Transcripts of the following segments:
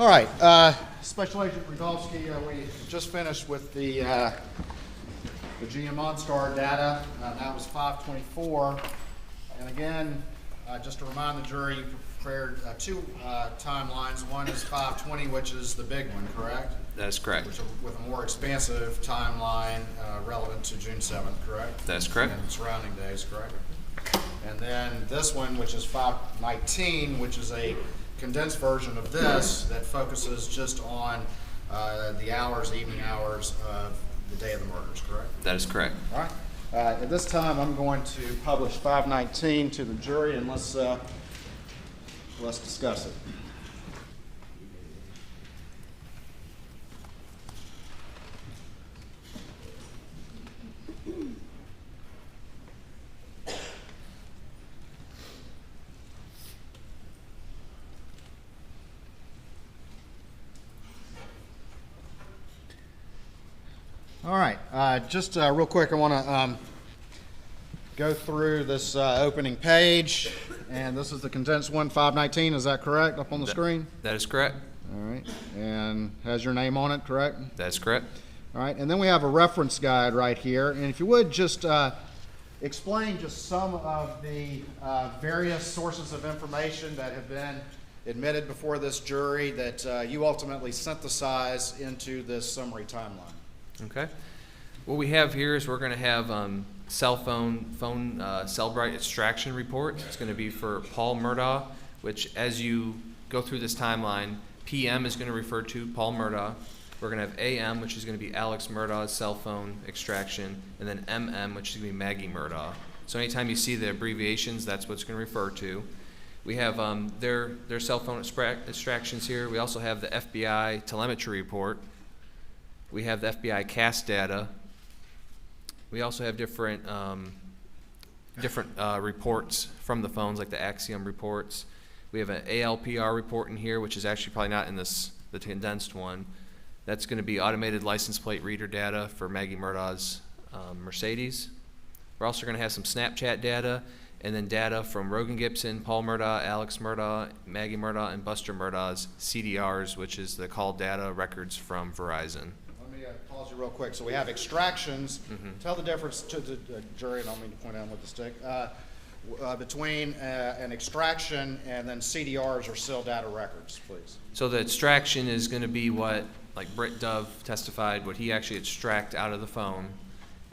All right, Special Agent Rudofski, we just finished with the GM OnStar data. That was 524. And again, just to remind the jury, you prepared two timelines. One is 520, which is the big one, correct? That is correct. With a more expansive timeline relevant to June 7th, correct? That is correct. And surrounding days, correct? And then this one, which is 519, which is a condensed version of this that focuses just on the hours, evening hours of the day of the murders, correct? That is correct. All right. At this time, I'm going to publish 519 to the jury, and let's discuss it. All right, just real quick, I want to go through this opening page, and this is the condensed one, 519, is that correct, up on the screen? That is correct. All right, and has your name on it, correct? That is correct. All right, and then we have a reference guide right here, and if you would just explain just some of the various sources of information that have been admitted before this jury that you ultimately synthesize into this summary timeline. Okay. What we have here is we're going to have cell bright extraction report. It's going to be for Paul Murdaugh, which as you go through this timeline, PM is going to refer to Paul Murdaugh. We're going to have AM, which is going to be Alex Murdaugh's cell phone extraction, and then MM, which is going to be Maggie Murdaugh. So anytime you see the abbreviations, that's what it's going to refer to. We have their cell phone extractions here. We also have the FBI telemetry report. We have the FBI CAS data. We also have different reports from the phones, like the Axiom reports. We have an ALPR report in here, which is actually probably not in the condensed one. That's going to be automated license plate reader data for Maggie Murdaugh's Mercedes. We're also going to have some Snapchat data, and then data from Rogan Gibson, Paul Murdaugh, Alex Murdaugh, Maggie Murdaugh, and Buster Murdaugh's CDRs, which is the call data records from Verizon. Pause you real quick. So we have extractions. Tell the difference to the jury, and I don't mean to point out with the stick, between an extraction and then CDRs or SIL data records, please. So the extraction is going to be what, like Britt Dove testified, what he actually extract out of the phone.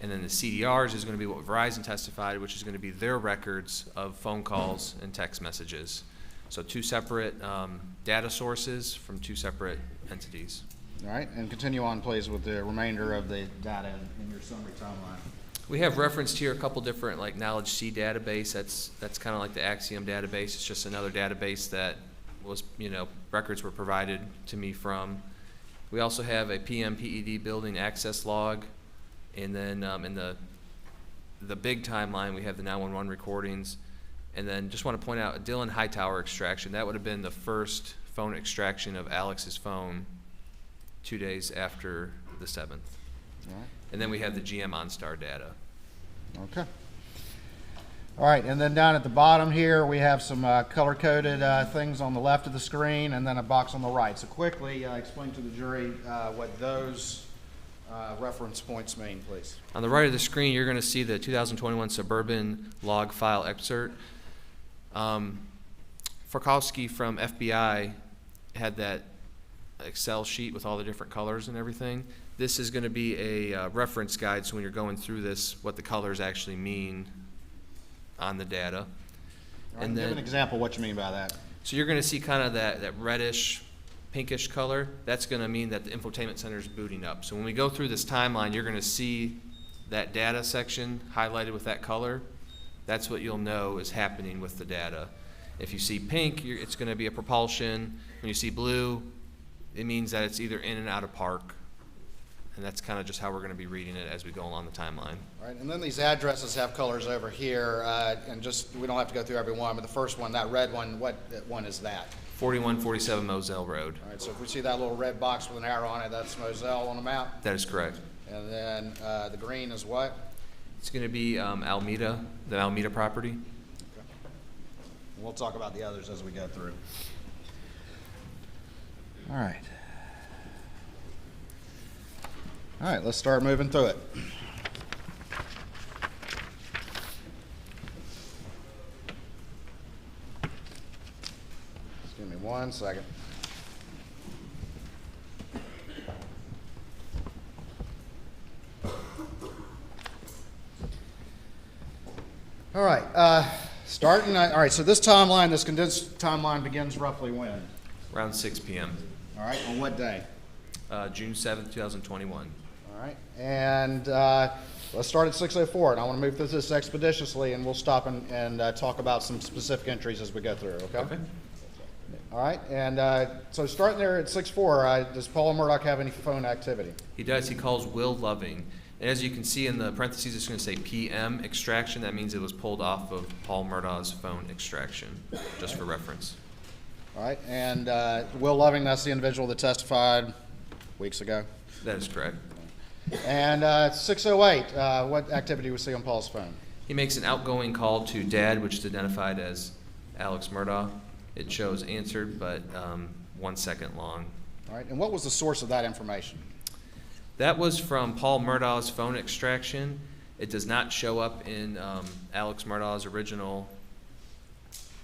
And then the CDRs is going to be what Verizon testified, which is going to be their records of phone calls and text messages. So two separate data sources from two separate entities. All right, and continue on, please, with the remainder of the data in your summary timeline. We have referenced here a couple different, like Knowledge C database. That's kind of like the Axiom database. It's just another database that was, records were provided to me from. We also have a PMPED building access log, and then in the big timeline we have the 911 recordings, and then just want to point out a Dylan Hightower extraction. That would have been the first phone extraction of Alex's phone 2 days after the 7th. All right. And then we have the GM OnStar data. Okay. All right, and then down at the bottom here, we have some color-coded things on the left of the screen and then a box on the right. So quickly explain to the jury what those reference points mean, please. On the right of the screen, you're going to see the 2021 Suburban log file excerpt. Frykowski from FBI had that Excel sheet with all the different colors and everything. This is going to be a reference guide, so when you're going through this, what the colors actually mean on the data. Right, and give an example of what you mean by that. So you're going to see kind of that reddish, pinkish color. That's going to mean that the infotainment center is booting up. So when we go through this timeline, you're going to see that data section highlighted with that color. That's what you'll know is happening with the data. If you see pink, it's going to be a propulsion. When you see blue, it means that it's either in and out of park. And that's kind of just how we're going to be reading it as we go along the timeline. All right, and then these addresses have colors over here, and just, we don't have to go through every one, but the first one, that red one, what one is that? 4147 Moselle Road. All right, so if we see that little red box with an arrow on it, that's Moselle on the map? That is correct. And then the green is what? It's going to be Alameda, the Alameda property. We'll talk about the others as we go through. All right. All right, let's start moving through it. Just give me 1 second. All right, all right, so this timeline, this condensed timeline begins roughly when? Around 6 p.m. All right, on what day? June 7th, 2021. All right, and let's start at 6:04, and I want to move through this expeditiously, and we'll stop and talk about some specific entries as we go through, okay? Okay. All right, and so starting there at 6:04, does Paul Murdaugh have any phone activity? He does. He calls Will Loving. And as you can see in the parentheses, it's going to say PM extraction. That means it was pulled off of Paul Murdaugh's phone extraction, just for reference. All right, and Will Loving, that's the individual that testified weeks ago. That is correct. And 6:08, what activity we see on Paul's phone? He makes an outgoing call to Dad, which is identified as Alex Murdaugh. It shows answered, but 1 second long. All right, and what was the source of that information? That was from Paul Murdaugh's phone extraction. It does not show up in Alex Murdaugh's original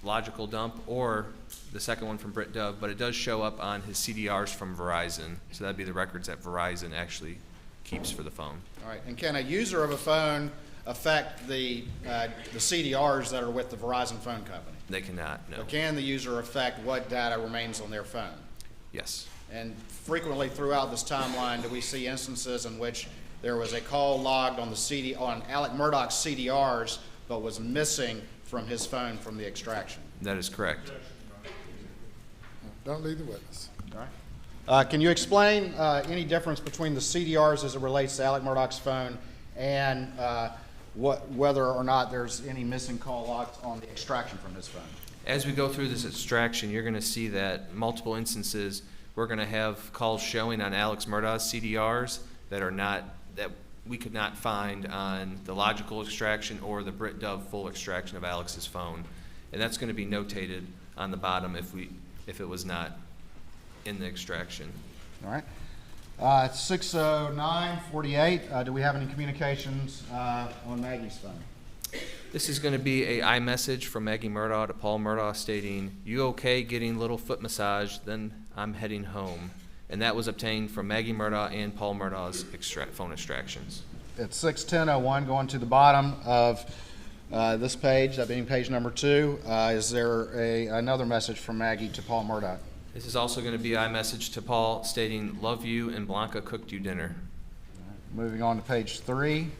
logical dump or the second one from Britt Dove, but it does show up on his CDRs from Verizon. So that'd be the records that Verizon actually keeps for the phone. All right, and can a user of a phone affect the CDRs that are with the Verizon phone company? They cannot, no. Or can the user affect what data remains on their phone? Yes. And frequently throughout this timeline, do we see instances in which there was a call logged on on Alex Murdaugh's CDRs, but was missing from his phone from the extraction? That is correct. Don't leave the witness. All right. Can you explain any difference between the CDRs as it relates to Alex Murdaugh's phone and whether or not there's any missing call logs on the extraction from his phone? As we go through this extraction, you're going to see that multiple instances we're going to have calls showing on Alex Murdaugh's CDRs that we could not find on the logical extraction or the Britt Dove full extraction of Alex's phone, and that's going to be notated on the bottom if it was not in the extraction. All right. 6:09:48. Do we have any communications on Maggie's phone? This is going to be a iMessage from Maggie Murdaugh to Paul Murdaugh stating, "You okay getting little foot massage? Then I'm heading home." And that was obtained from Maggie Murdaugh and Paul Murdaugh's phone extractions. At 6:10:01, going to the bottom of this page, that being page number 2, is there another message from Maggie to Paul Murdaugh? This is also going to be an iMessage to Paul stating, "Love you and Blanca cooked you dinner." Moving on to page 3.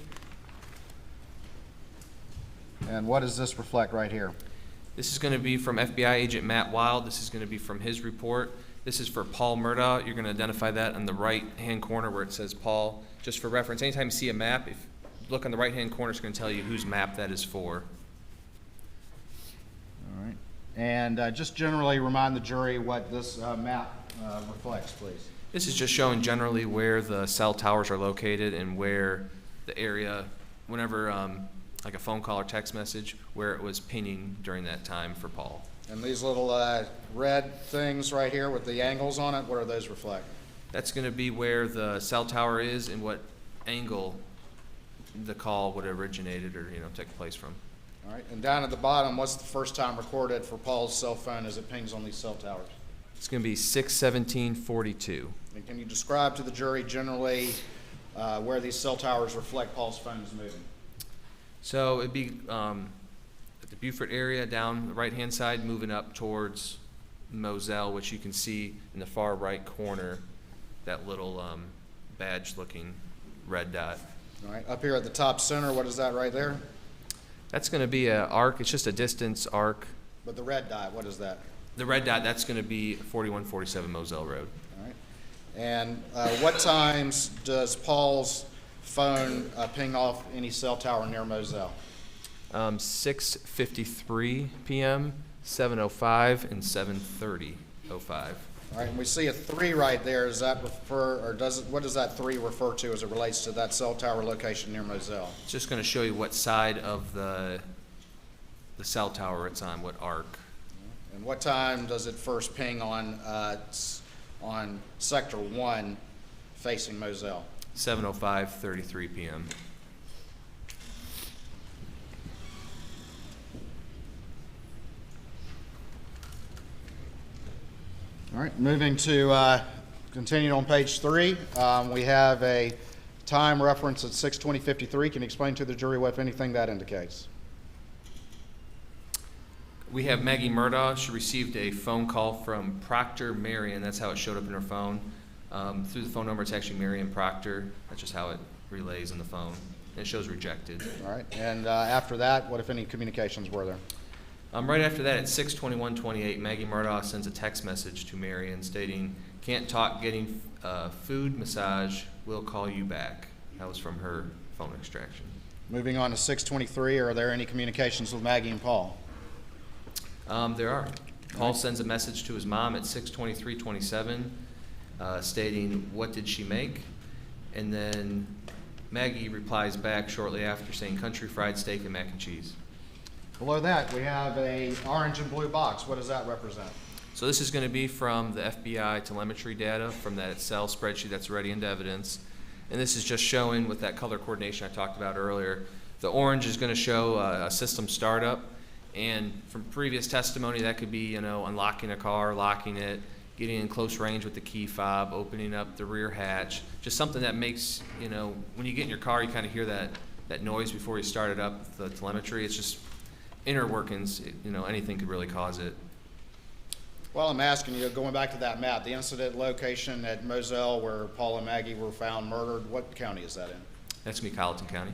And what does this reflect right here? This is going to be from FBI agent Matt Wild. This is going to be from his report. This is for Paul Murdaugh. You're going to identify that on the right-hand corner where it says Paul. Just for reference, anytime you see a map, if you look on the right-hand corner, it's going to tell you whose map that is for. All right. And just generally remind the jury what this map reflects, please. This is just showing generally where the cell towers are located and where the area, whenever like a phone call or text message, where it was pinging during that time for Paul. And these little red things right here with the angles on it, what do those reflect? That's going to be where the cell tower is and what angle the call would have originated or take place from. All right. And down at the bottom, what's the first time recorded for Paul's cell phone as it pings on these cell towers? It's going to be 6:17:42. And can you describe to the jury generally where these cell towers reflect Paul's phone is moving? So it'd be at the Beaufort area down the right-hand side, moving up towards Moselle, which you can see in the far right corner, that little badge-looking red dot. All right. Up here at the top center, what is that right there? That's going to be an arc. It's just a distance arc. But the red dot, what is that? The red dot, that's going to be 4147 Moselle Road. All right. And what times does Paul's phone ping off any cell tower near Moselle? 6:53 p.m., 7:05, and 7:30:05. All right, and we see a 3 right there. Does that refer, or what does that 3 refer to as it relates to that cell tower location near Moselle? It's just going to show you what side of the cell tower it's on, what arc. And what time does it first ping on on Sector 1 facing Moselle? 7:05:33 p.m. All right, moving to continuing on page 3, we have a time reference at 6:20:53. Can you explain to the jury what, if anything, that indicates? We have Maggie Murdaugh. She received a phone call from Proctor Marion. That's how it showed up in her phone. Through the phone number, it's actually Marion Proctor. That's just how it relays in the phone. And it shows rejected. All right, and after that, what, if any, communications were there? Right after that, at 6:21:28, Maggie Murdaugh sends a text message to Marion stating, "Can't talk, getting food massage, we'll call you back." That was from her phone extraction. Moving on to 6:23, are there any communications with Maggie and Paul? There are. Paul sends a message to his mom at 6:23:27 stating, "What did she make?" And then Maggie replies back shortly after saying, "Country fried steak and mac and cheese." Below that, we have a orange and blue box. What does that represent? So this is going to be from the FBI telemetry data from that Excel spreadsheet that's already into evidence. And this is just showing with that color coordination I talked about earlier. The orange is going to show a system startup. And from previous testimony, that could be, unlocking a car, locking it, getting in close range with the key fob, opening up the rear hatch. Just something that makes, when you get in your car, you kind of hear that noise before you start it up, the telemetry. It's just inner workings, anything could really cause it. Well, I'm asking you, going back to that map, the incident location at Moselle where Paul and Maggie were found murdered, what county is that in? That's going to be Colleton County.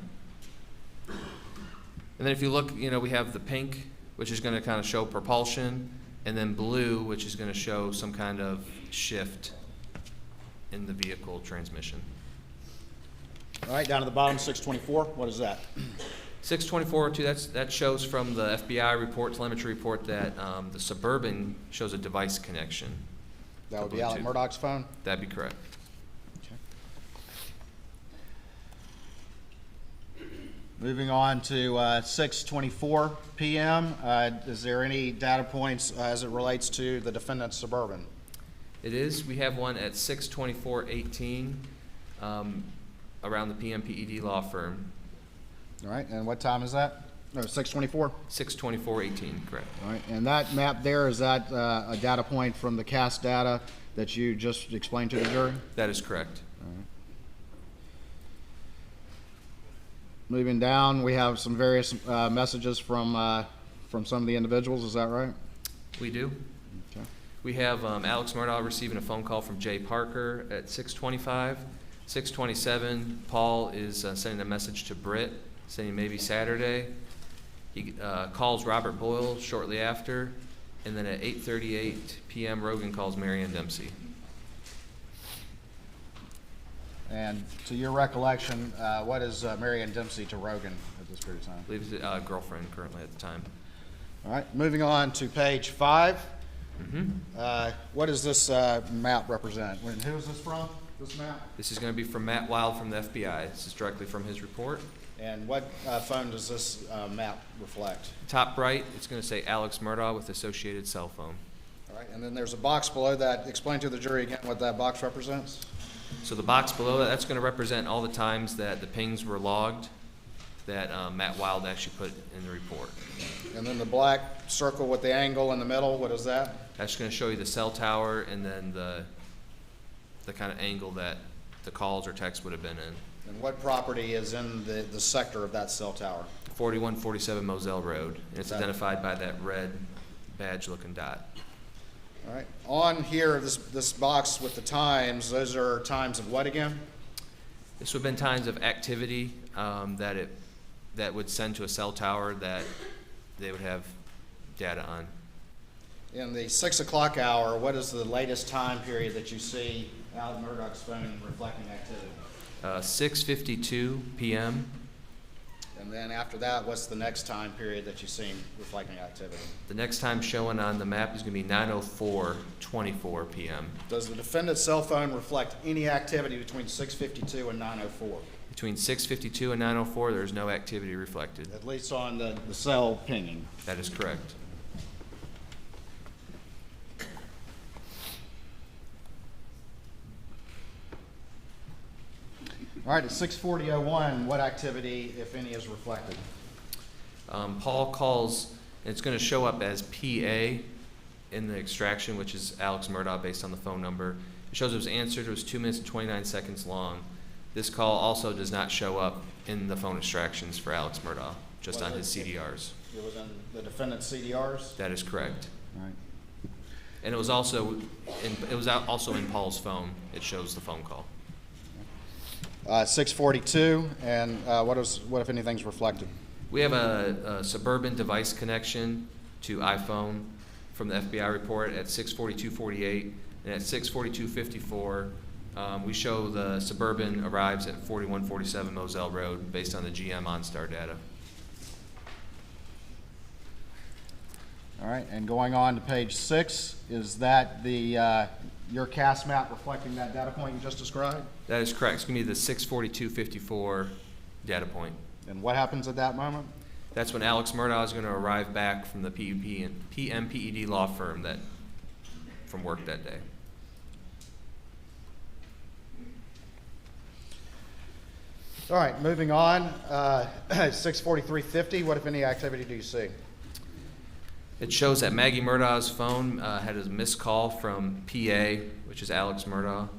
And then if you look, we have the pink, which is going to kind of show propulsion, and then blue, which is going to show some kind of shift in the vehicle transmission. All right, down to the bottom, 624, what is that? 624-2, that shows from the FBI report, telemetry report, that the Suburban shows a device connection. That would be Alex Murdaugh's phone? That'd be correct. Moving on to 6:24 p.m. Is there any data points as it relates to the defendant's Suburban? It is. We have one at 6:24:18 around the PMPED law firm. All right, and what time is that? No, 6:24? 6:24:18, correct. All right, and that map there, is that a data point from the CAST data that you just explained to the jury? That is correct. All right. Moving down, we have some various messages from some of the individuals. Is that right? We do. Okay. We have Alex Murdaugh receiving a phone call from Jay Parker at 6:25. 6:27, Paul is sending a message to Britt, saying maybe Saturday. He calls Robert Boyle shortly after, and then at 8:38 p.m., Rogan calls Marianne Dempsey. And to your recollection, what is Marianne Dempsey to Rogan at this period of time? I believe it's a girlfriend currently at the time. All right, moving on to page 5. Mm-hmm. What does this map represent? Who is this from, this map? This is going to be from Matt Wild from the FBI. This is directly from his report. And what phone does this map reflect? Top right, it's going to say Alex Murdaugh with associated cell phone. All right, and then there's a box below that. Explain to the jury again what that box represents. So the box below that, that's going to represent all the times that the pings were logged that Matt Wild actually put in the report. And then the black circle with the angle in the middle, what is that? That's going to show you the cell tower and then the kind of angle that the calls or texts would have been in. And what property is in the sector of that cell tower? 4147 Moselle Road. And it's identified by that red badge-looking dot. All right. On here, this box with the times, those are times of what again? This would have been times of activity that would send to a cell tower that they would have data on. In the 6 o'clock hour, what is the latest time period that you see Alex Murdaugh's phone reflecting activity? 6:52 p.m. And then after that, what's the next time period that you see him reflecting activity? The next time showing on the map is going to be 9:04:24 p.m. Does the defendant's cell phone reflect any activity between 6:52 and 9:04? Between 6:52 and 9:04, there's no activity reflected. At least on the cell pinging. That is correct. All right, at 6:40:01, what activity, if any, is reflected? Paul calls, and it's going to show up as PA in the extraction, which is Alex Murdaugh based on the phone number. It shows it was answered. It was 2 minutes and 29 seconds long. This call also does not show up in the phone extractions for Alex Murdaugh, just on his CDRs. It was in the defendant's CDRs? That is correct. All right. And it was also in Paul's phone. It shows the phone call. 6:42, and what if anything's reflected? We have a Suburban device connection to iPhone from the FBI report at 6:42:48, and at 6:42:54, we show the Suburban arrives at 4147 Moselle Road based on the GM OnStar data. All right, and going on to page 6, is that your CAS map reflecting that data point you just described? That is correct. It's going to be the 6:42:54 data point. And what happens at that moment? That's when Alex Murdaugh is going to arrive back from the PMPED law firm from work that day. All right, moving on. 6:43:50, what if any activity do you see? It shows that Maggie Murdaugh's phone had a missed call from PA, which is Alex Murdaugh.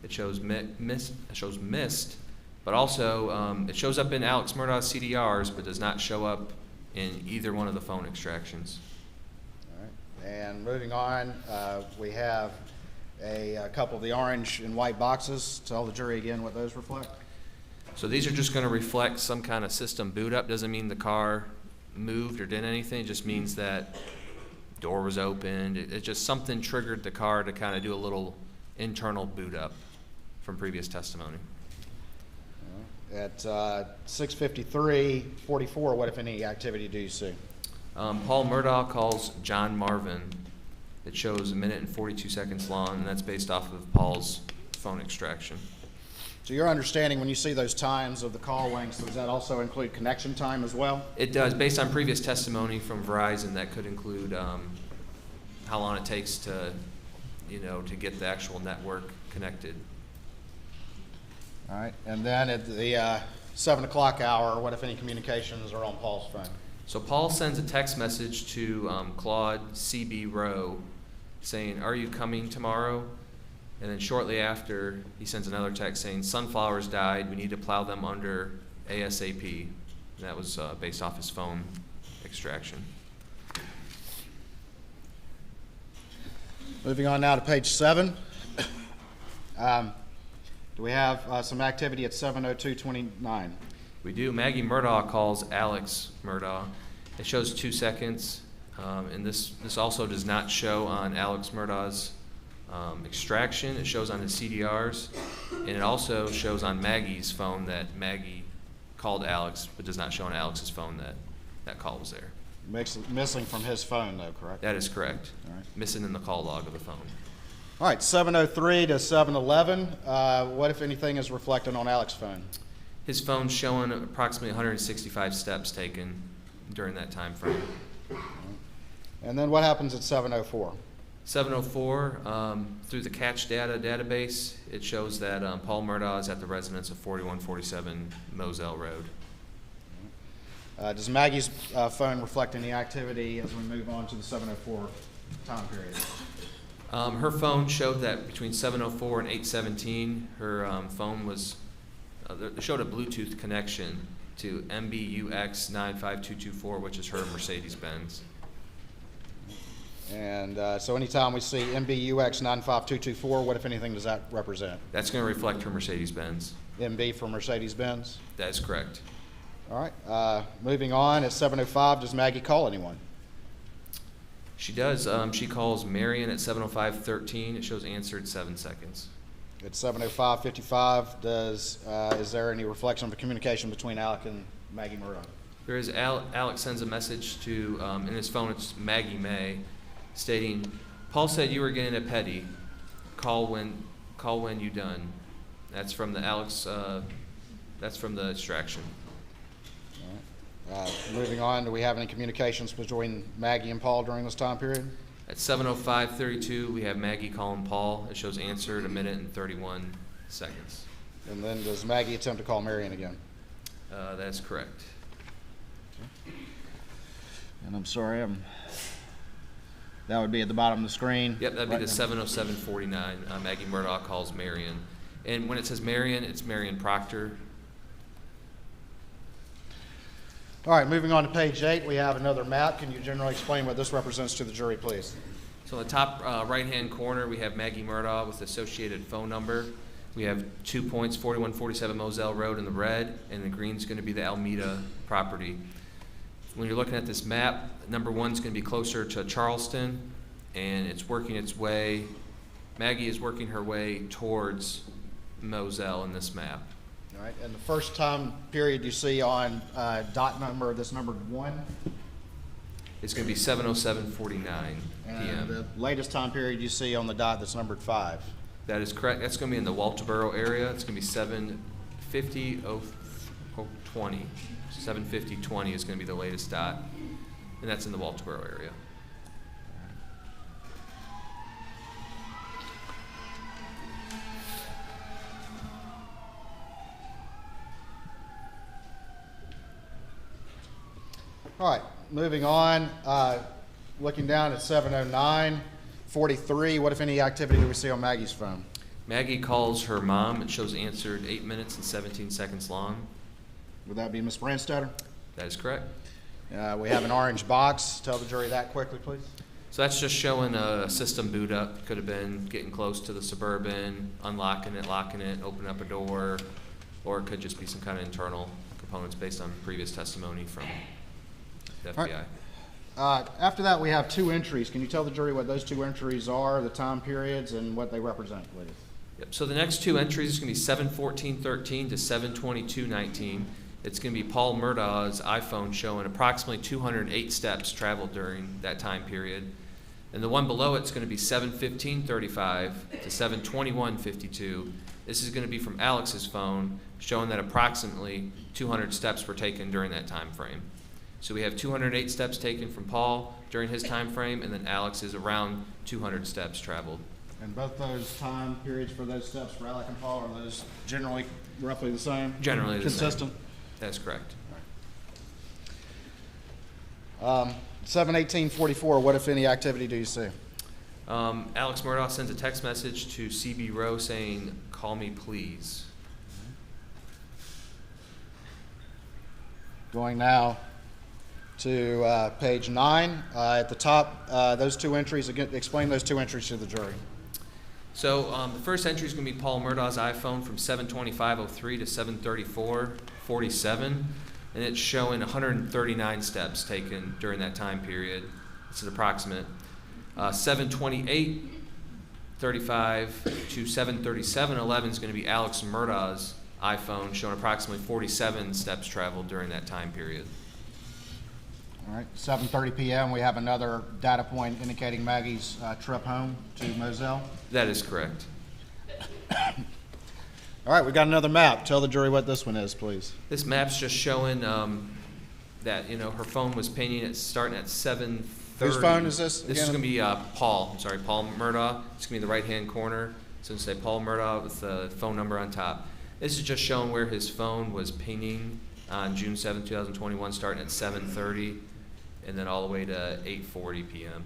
It shows missed, but also it shows up in Alex Murdaugh's CDRs, but does not show up in either one of the phone extractions. All right, and moving on, we have a couple of the orange and white boxes. Tell the jury again what those reflect. So these are just going to reflect some kind of system boot up. Doesn't mean the car moved or did anything. It just means that door was opened. It just something triggered the car to kind of do a little internal boot up from previous testimony. At 6:53:44, what if any activity do you see? Paul Murdaugh calls John Marvin. It shows 1 minute and 42 seconds long, and that's based off of Paul's phone extraction. So your understanding, when you see those times of the call lengths, does that also include connection time as well? It does. Based on previous testimony from Verizon, that could include how long it takes to get the actual network connected. All right, and then at the 7 o'clock hour, what if any communications are on Paul's phone? So Paul sends a text message to Claude CB Rowe saying, "Are you coming tomorrow?" And then shortly after, he sends another text saying, "Sunflowers died. We need to plow them under ASAP." And that was based off his phone extraction. Moving on now to page 7. Do we have some activity at 7:02:29? We do. Maggie Murdaugh calls Alex Murdaugh. It shows 2 seconds, and this also does not show on Alex Murdaugh's extraction. It shows on his CDRs, and it also shows on Maggie's phone that Maggie called Alex, but does not show on Alex's phone that call was there. Missing from his phone, though, correct? That is correct. All right. Missing in the call log of the phone. All right, 7:03 to 7:11. What, if anything, is reflected on Alex's phone? His phone's showing approximately 165 steps taken during that time frame. And then what happens at 7:04? 704, through the catch data database, it shows that Paul Murdaugh is at the residence of 4147 Moselle Road. Does Maggie's phone reflect any activity as we move on to the 7:04 time period? Her phone showed that between 7:04 and 8:17, her phone showed a Bluetooth connection to MBUX 95224, which is her Mercedes-Benz. And so anytime we see MBUX 95224, what, if anything, does that represent? That's going to reflect her Mercedes-Benz. MB for Mercedes-Benz? That is correct. All right. Moving on, at 7:05, does Maggie call anyone? She does. She calls Marion at 7:05:13. It shows answered 7 seconds. At 7:05:55, is there any reflection of the communication between Alec and Maggie Murdaugh? There is. Alex sends a message to, in his phone, it's Maggie May, stating, "Paul said you were getting a petty. Call when you done." That's from the Alex. That's from the extraction. Moving on, do we have any communications between Maggie and Paul during this time period? At 7:05:32, we have Maggie calling Paul. It shows answered 1 minute and 31 seconds. And then does Maggie attempt to call Marion again? That's correct. And I'm sorry, that would be at the bottom of the screen. Yep, that'd be Right the now. 70749. Maggie Murdaugh calls Marion. And when it says Marion, it's Marion Proctor. All right, moving on to page 8, we have another map. Can you generally explain what this represents to the jury, please? So in the top right-hand corner, we have Maggie Murdaugh with the associated phone number. We have 2 points, 4147 Moselle Road in the red, and the green's going to be the Almeida property. When you're looking at this map, number 1's going to be closer to Charleston, and it's working its way. Maggie is working her way towards Moselle in this map. All right, and the first time period you see on dot number, this numbered 1, It's going to be 7:07:49 and p.m. the latest time period you see on the dot that's numbered 5. That is correct. That's going to be in the Walterboro area. It's going to be 7:50:20. 7:50:20 is going to be the latest dot, and that's in the Walterboro area. All right, moving on, looking down at 7:09:43, what if any activity do we see on Maggie's phone? Maggie calls her mom. It shows answered 8 minutes and 17 seconds long. Would that be Ms. Brandstetter? That is correct. We have an orange box. Tell the jury that quickly, please. So that's just showing a system boot up. Could have been getting close to the Suburban, unlocking it, locking it, opening up a door, or it could just be some kind of internal components based on previous testimony from the FBI. After that, we have 2 entries. Can you tell the jury what those 2 entries are, the time periods, and what they represent, please? Yep. So the next 2 entries is going to be 7:14:13 to 7:22:19. It's going to be Paul Murdaugh's iPhone showing approximately 208 steps traveled during that time period. And the one below it's going to be 7:15:35 to 7:21:52. This is going to be from Alex's phone, showing that approximately 200 steps were taken during that time frame. So we have 208 steps taken from Paul during his time frame, and then Alex is around 200 steps traveled. And both those time periods for those steps for Alec and Paul, are those generally roughly the same? Generally the same. Consistent? That's correct. 7:18:44, what if any activity do you see? Alex Murdaugh sends a text message to CB Rowe saying, "Call me, please." Going now to page 9. At the top, those 2 entries, again, explain those 2 entries to the jury. So the first entry is going to be Paul Murdaugh's iPhone from 7:25:03 to 7:34:47, and it's showing 139 steps taken during that time period. This is approximate. 7:28:35 to 7:37:11 is going to be Alex Murdaugh's iPhone, showing approximately 47 steps traveled during that time period. All right, 7:30 p.m., we have another data point indicating Maggie's trip home to Moselle. That is correct. All right, we got another map. Tell the jury what this one is, please. This map's just showing that her phone was pinging. It's starting at 7:30. Whose phone is this This is again? going to be Paul. I'm sorry, Paul Murdaugh. It's going to be the right-hand corner. So it's going to say Paul Murdaugh with the phone number on top. This is just showing where his phone was pinging on June 7, 2021, starting at 7:30, and then all the way to 8:40 p.m.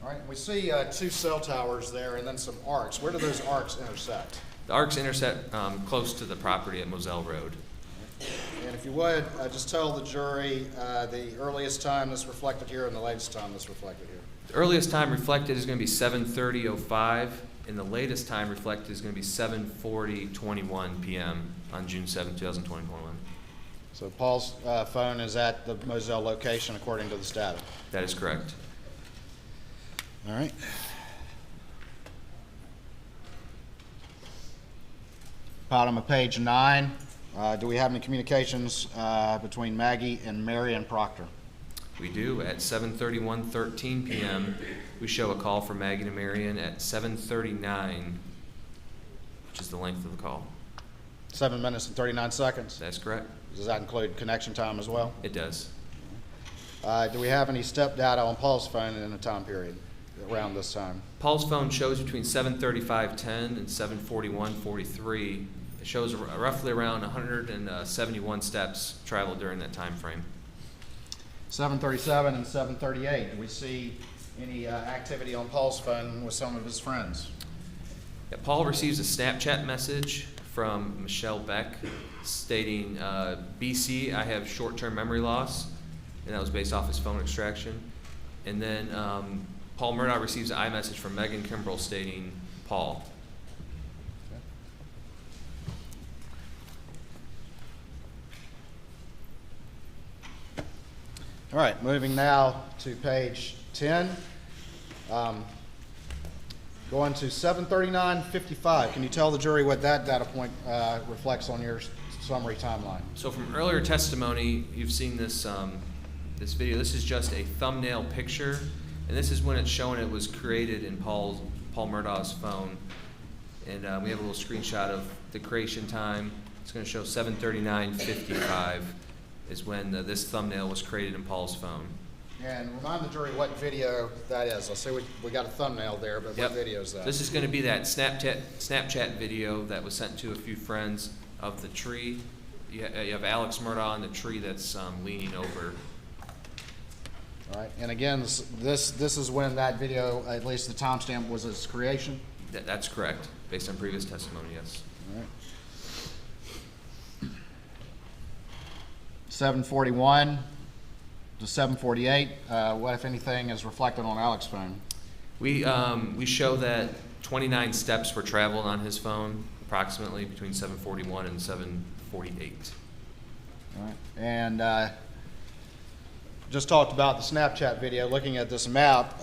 All right, we see 2 cell towers there and then some arcs. Where do those arcs intersect? The arcs intersect close to the property at Moselle Road. And if you would, just tell the jury the earliest time that's reflected here and the latest time that's reflected here. The earliest time reflected is going to be 7:30:05, and the latest time reflected is going to be 7:40:21 p.m. on June 7, 2021. So Paul's phone is at the Moselle location according to this data. That is correct. All right. Bottom of page 9. Do we have any communications between Maggie and Marion Proctor? We do. At 7:31:13 p.m., we show a call from Maggie to Marion at 7:39, which is the length of the call. 7 minutes and 39 seconds. That's correct. Does that include connection time as well? It does. Do we have any step data on Paul's phone in a time period around this time? Paul's phone shows between 7:35:10 and 7:41:43 It shows roughly around 171 steps traveled during that time frame. 737 and 738, do we see any activity on Paul's phone with some of his friends? Yeah, Paul receives a Snapchat message from Michelle Beck stating, BC, I have short-term memory loss, and that was based off his phone extraction. And then Paul Murdaugh receives an iMessage from Megan Kimbrell stating, Paul. All right, moving now to page 10. Going to 739.55. Can you tell the jury what that data point reflects on your summary timeline? So from earlier testimony, you've seen this this video. This is just a thumbnail picture, and this is when it's showing it was created in Paul Murdaugh's phone. And we have a little screenshot of the creation time. It's going to show 7:39:55 is when this thumbnail was created in Paul's phone. And remind the jury what video that is. I see we got a thumbnail there, but Yep. what video is that? This is going to be that Snapchat video that was sent to a few friends of the tree. You have Alex Murdaugh on the tree that's leaning over. All right, and again, this is when that video, at least the timestamp, was its creation? That's correct, based on previous testimony, yes. All right. 741 to 748, what, if anything, is reflected on Alex's phone? We show that 29 steps were traveled on his phone, approximately between 7:41 and 7:48. All right, and just talked about the Snapchat video. Looking at this map,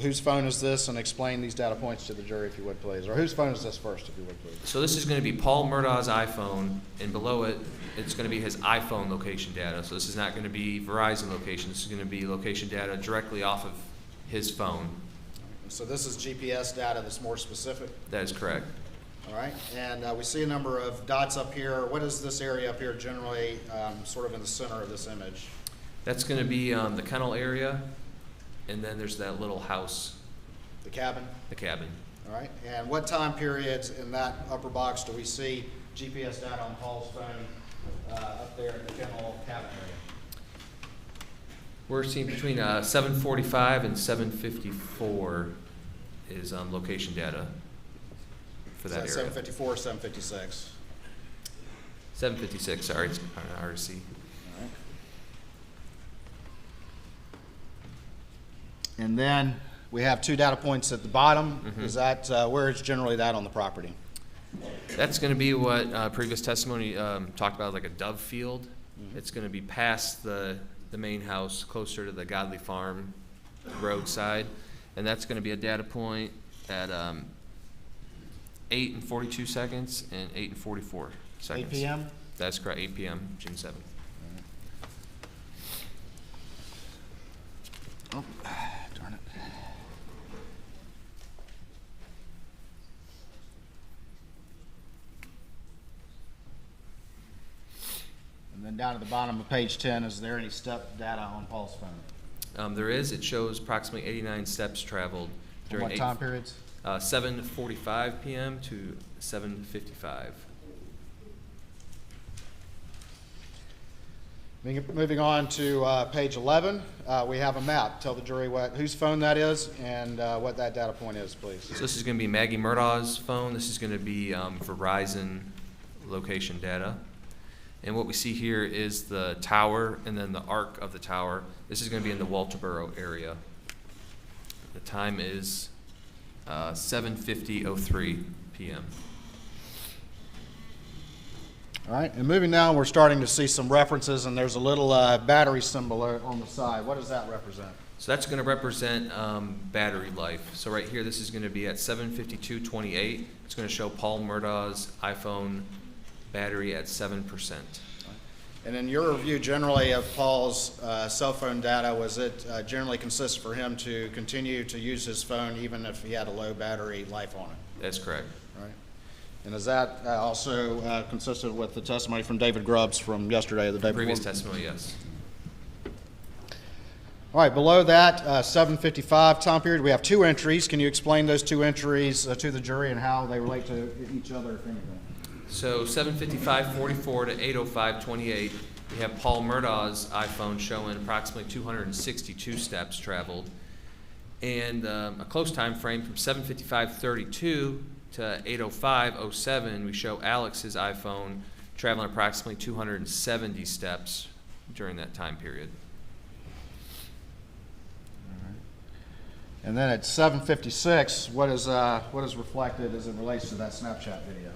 whose phone is this, and explain these data points to the jury, if you would, please. Or whose phone is this first, if you would, please. So this is going to be Paul Murdaugh's iPhone, and below it, it's going to be his iPhone location data. So this is not going to be Verizon location. This is going to be location data directly off of his phone. So this is GPS data that's more specific? That is correct. All right, and we see a number of dots up here. What is this area up here generally sort of in the center of this image? That's going to be the kennel area, and then there's that little house, The cabin? the cabin. All right, and what time periods in that upper box do we see GPS data on Paul's phone up there in the kennel cabin area? We're seeing between 7:45 and 7:54 is location data for that Is area. 754 or 756? 7:56, sorry, it's hard to see. All right. And then we have two data points at the bottom. Mhm. Is that, where is generally that on the property? That's going to be what previous testimony talked about, like a dove field. Mhm. It's going to be past the main house, closer to the Godley Farm roadside, and that's going to be a data point at 8 and 42 seconds and 8 and 44 seconds. 8 p.m.? That's correct, 8 p.m., June 7th. Oh, darn it. And then down at the bottom of page 10, is there any step data on Paul's phone? There is. It shows approximately 89 steps traveled From during what time periods? 7:45 p.m. to 7:55. Moving on to page 11, we have a map. Tell the jury whose phone that is and what that data point is, please. So this is going to be Maggie Murdaugh's phone. This is going to be Verizon location data. And what we see here is the tower and then the arc of the tower. This is going to be in the Walterboro area. The time is 7:50:03 p.m. All right, and moving down, we're starting to see some references, and there's a little battery symbol on the side. What does that represent? So that's going to represent battery life. So right here, this is going to be at 7:52:28. It's going to show Paul Murdaugh's iPhone battery at 7%. And in your review generally of Paul's cell phone data, was it generally consistent for him to continue to use his phone even if he had a low battery life on it? That's correct. All right. And is that also consistent with the testimony from David Grubbs from yesterday or the day Previous before? testimony, yes. All right, below that, 7:55 time period, we have two entries. Can you explain those two entries to the jury and how they relate to each other, if anything? So 7:55:44 to 8:05:28, we have Paul Murdaugh's iPhone showing approximately 262 steps traveled. And a close time frame from 7:55:32 to 8:05:07, we show Alex's iPhone traveling approximately 270 steps during that time period. And then at 7:56, what is reflected as it relates to that Snapchat video?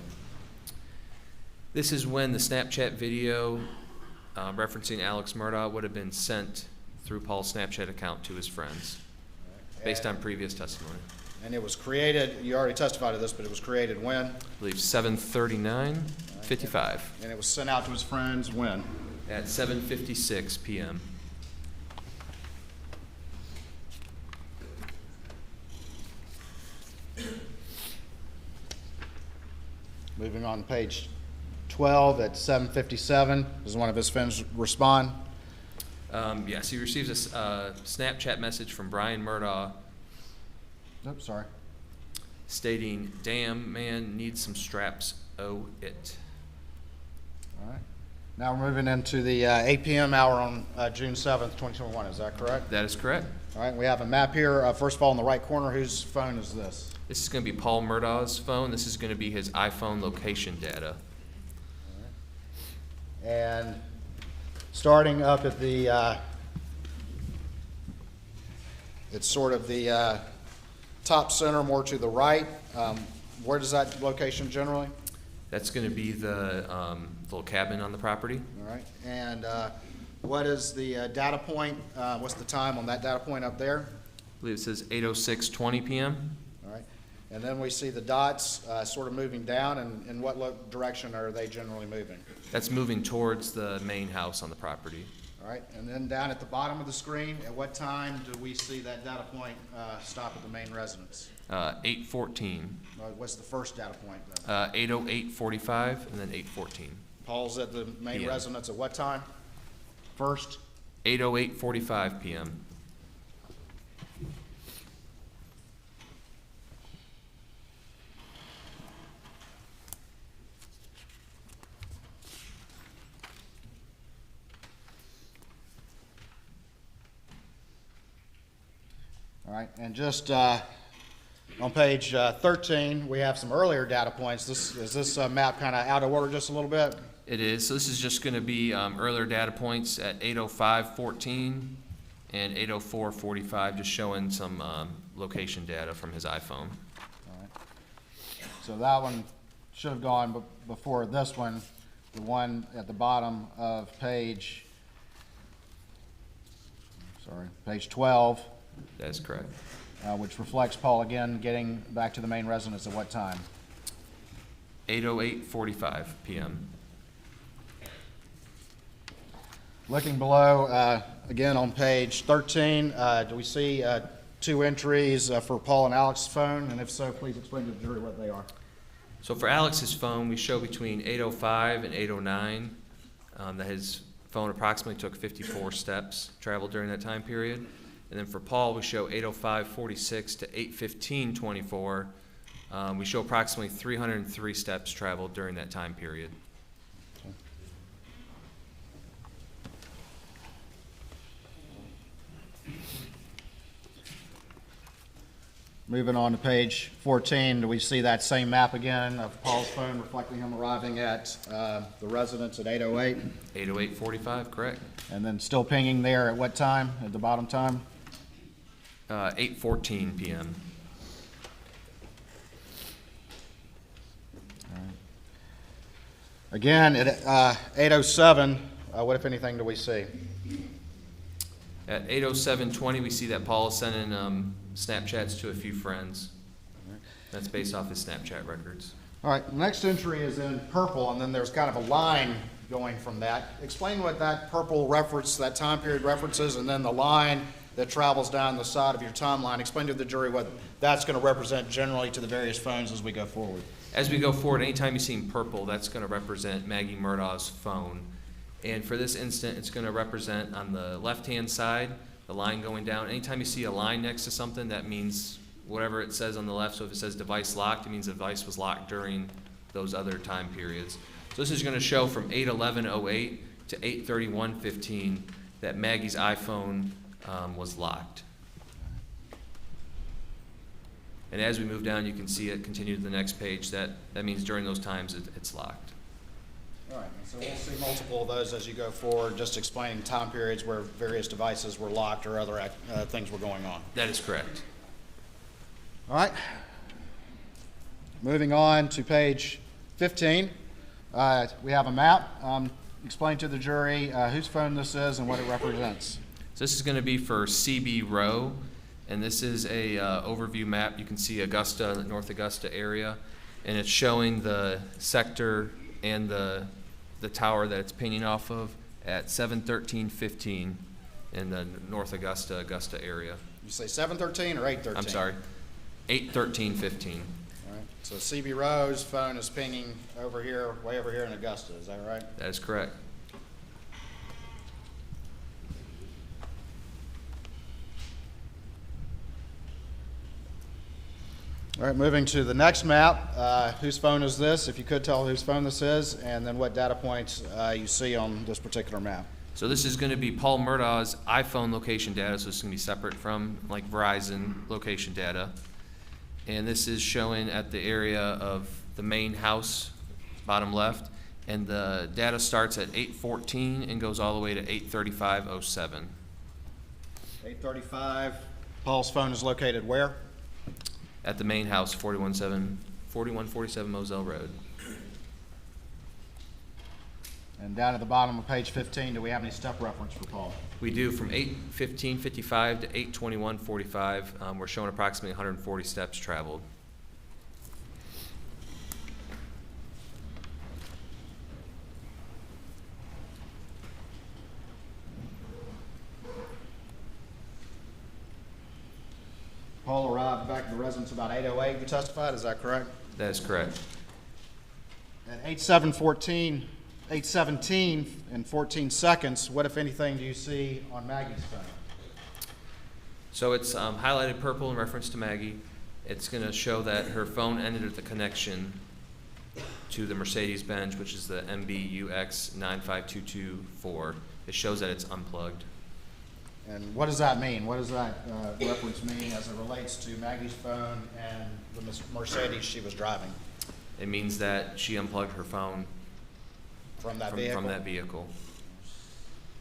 This is when the Snapchat video referencing Alex Murdaugh would have been sent through Paul's Snapchat account to his friends, based on previous testimony. And it was created, you already testified to this, but it was created when? I believe 7:39:55. And it was sent out to his friends when? At 7:56 p.m. Moving on to page 12 at 7:57, does one of his friends respond? Yes, he receives a Snapchat message from Brian Murdaugh Oops, sorry. stating, "Damn, man, needs some straps, oh it." All right. Now we're moving into the 8 p.m. hour on June 7th, 2021, is that correct? That is correct. All right, we have a map here. First of all, in the right corner, whose phone is this? This is going to be Paul Murdaugh's phone. This is going to be his iPhone location data. And starting up at the, it's sort of the top center, more to the right. Where does that location generally? That's going to be the little cabin on the property. All right. And what is the data point? What's the time on that data point up there? I believe it says 8:06:20 p.m. All right. And then we see the dots sort of moving down. And in what direction are they generally moving? That's moving towards the main house on the property. All right. And then down at the bottom of the screen, at what time do we see that data point stop at the main residence? 8:14. What's the first data point then? 8:08:45 and then 8:14. Paul's at the main PM. residence at what time? First? 8:08:45 p.m. All right, and just on page 13, we have some earlier data points. Is this map kind of out of order just a little bit? It is. So this is just going to be earlier data points at 8:05:14 and 8:04:45, just showing some location data from his iPhone. All right. So that one should have gone before this one, the one at the bottom of page 12. That is correct. Which reflects Paul again getting back to the main residence at what time? 8:08:45 p.m. Looking below, again on page 13, do we see two entries for Paul and Alex's phone? And if so, please explain to the jury what they are. So for Alex's phone, we show between 8:05 and 8:09 that his phone approximately took 54 steps traveled during that time period. And then for Paul, we show 8:05:46 to 8:15:24. We show approximately 303 steps traveled during that time period. Moving on to page 14, do we see that same map again of Paul's phone reflecting him arriving at the residence at 8:08? 8:08:45, correct. And then still pinging there at what time, at the bottom time? 8:14 p.m. Again, at 8:07, what if anything do we see? At 8:07:20, we see that Paul is sending Snapchats to a few friends. That's based off his Snapchat records. All right, the next entry is in purple, and then there's kind of a line going from that. Explain what that purple reference, that time period references, and then the line that travels down the side of your timeline. Explain to the jury what that's going to represent generally to the various phones as we go forward. As we go forward, anytime you see purple, that's going to represent Maggie Murdaugh's phone. And for this instant, it's going to represent on the left-hand side, the line going down. Anytime you see a line next to something, that means whatever it says on the left. So if it says device locked, it means the device was locked during those other time periods. So this is going to show from 8/11/08 to 8/31/15 that Maggie's iPhone was locked. And as we move down, you can see it continue to the next page. That means during those times it's locked. All right, so we'll see multiple of those as you go forward, just explaining time periods where various devices were locked or other things were going on. That is correct. All right. Moving on to page 15, we have a map. Explain to the jury whose phone this is and what it represents. So this is going to be for CB Row, and this is a overview map. You can see Augusta, the North Augusta area, and it's showing the sector and the tower that it's pinging off of at 7/13/15 in the North Augusta area. You say 7/13 or 8/13? I'm sorry, 8/13/15. All right. So CB Rowe's phone is pinging over here, way over here in Augusta. Is that right? That is correct. All right, moving to the next map. Whose phone is this? If you could tell whose phone this is, and then what data points you see on this particular map. So this is going to be Paul Murdaugh's iPhone location data, so it's going to be separate from like Verizon location data. And this is showing at the area of the main house, bottom left, and the data starts at 8/14 and goes all the way to 8/35/07. 8:35. Paul's phone is located where? At the main house, 4147 Moselle Road. And down at the bottom of page 15, do we have any step reference for Paul? We do from 8:15:55 to 8:21:45. We're showing approximately 140 steps traveled. Paul arrived back at the residence about 8:08, you testified, is that correct? That is correct. At 8:17 and 14 seconds, what, if anything, do you see on Maggie's phone? So it's highlighted purple in reference to Maggie. It's going to show that her phone ended at the connection to the Mercedes-Benz, which is the MBUX 95224. It shows that it's unplugged. And what does that mean? What does that reference mean as it relates to Maggie's phone and the Mercedes she was driving? It means that she unplugged her phone From that vehicle.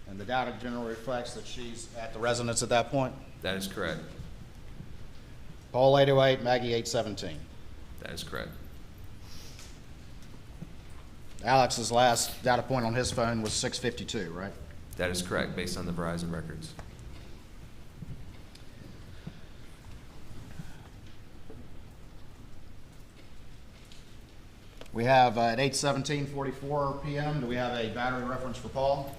And the data generally reflects that she's at the residence at that point? That is correct. Paul 8:08, Maggie 8:17. That is correct. Alex's last data point on his phone was 6:52, right? That is correct, based on the Verizon records. We have at 8:17:44 p.m., do we have a battery reference for Paul?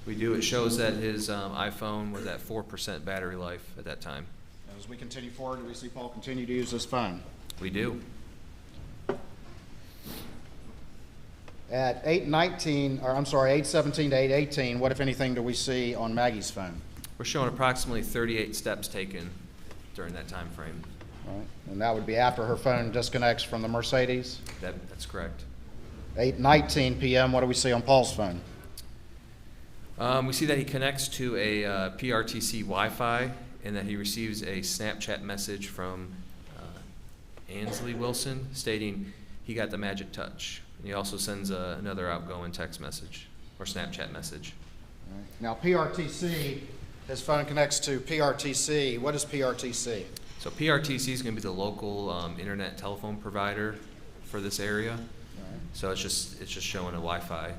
We do. It shows that his iPhone was at 4% battery life at that time. As we continue forward, do we see Paul continue to use his phone? We do. At 8:17 to 8:18, what, if anything, do we see on Maggie's phone? We're showing approximately 38 steps taken during that time frame. All right. And that would be after her phone disconnects from the Mercedes? That's correct. 8:19 p.m., what do we see on Paul's phone? We see that he connects to a PRTC Wi-Fi and that he receives a Snapchat message from Ansley Wilson stating he got the magic touch. And he also sends another outgoing text message or Snapchat message. All right. Now, PRTC, his phone connects to PRTC. What is PRTC? So PRTC is going to be the local internet telephone provider for this area. All right. So it's just showing a Wi-Fi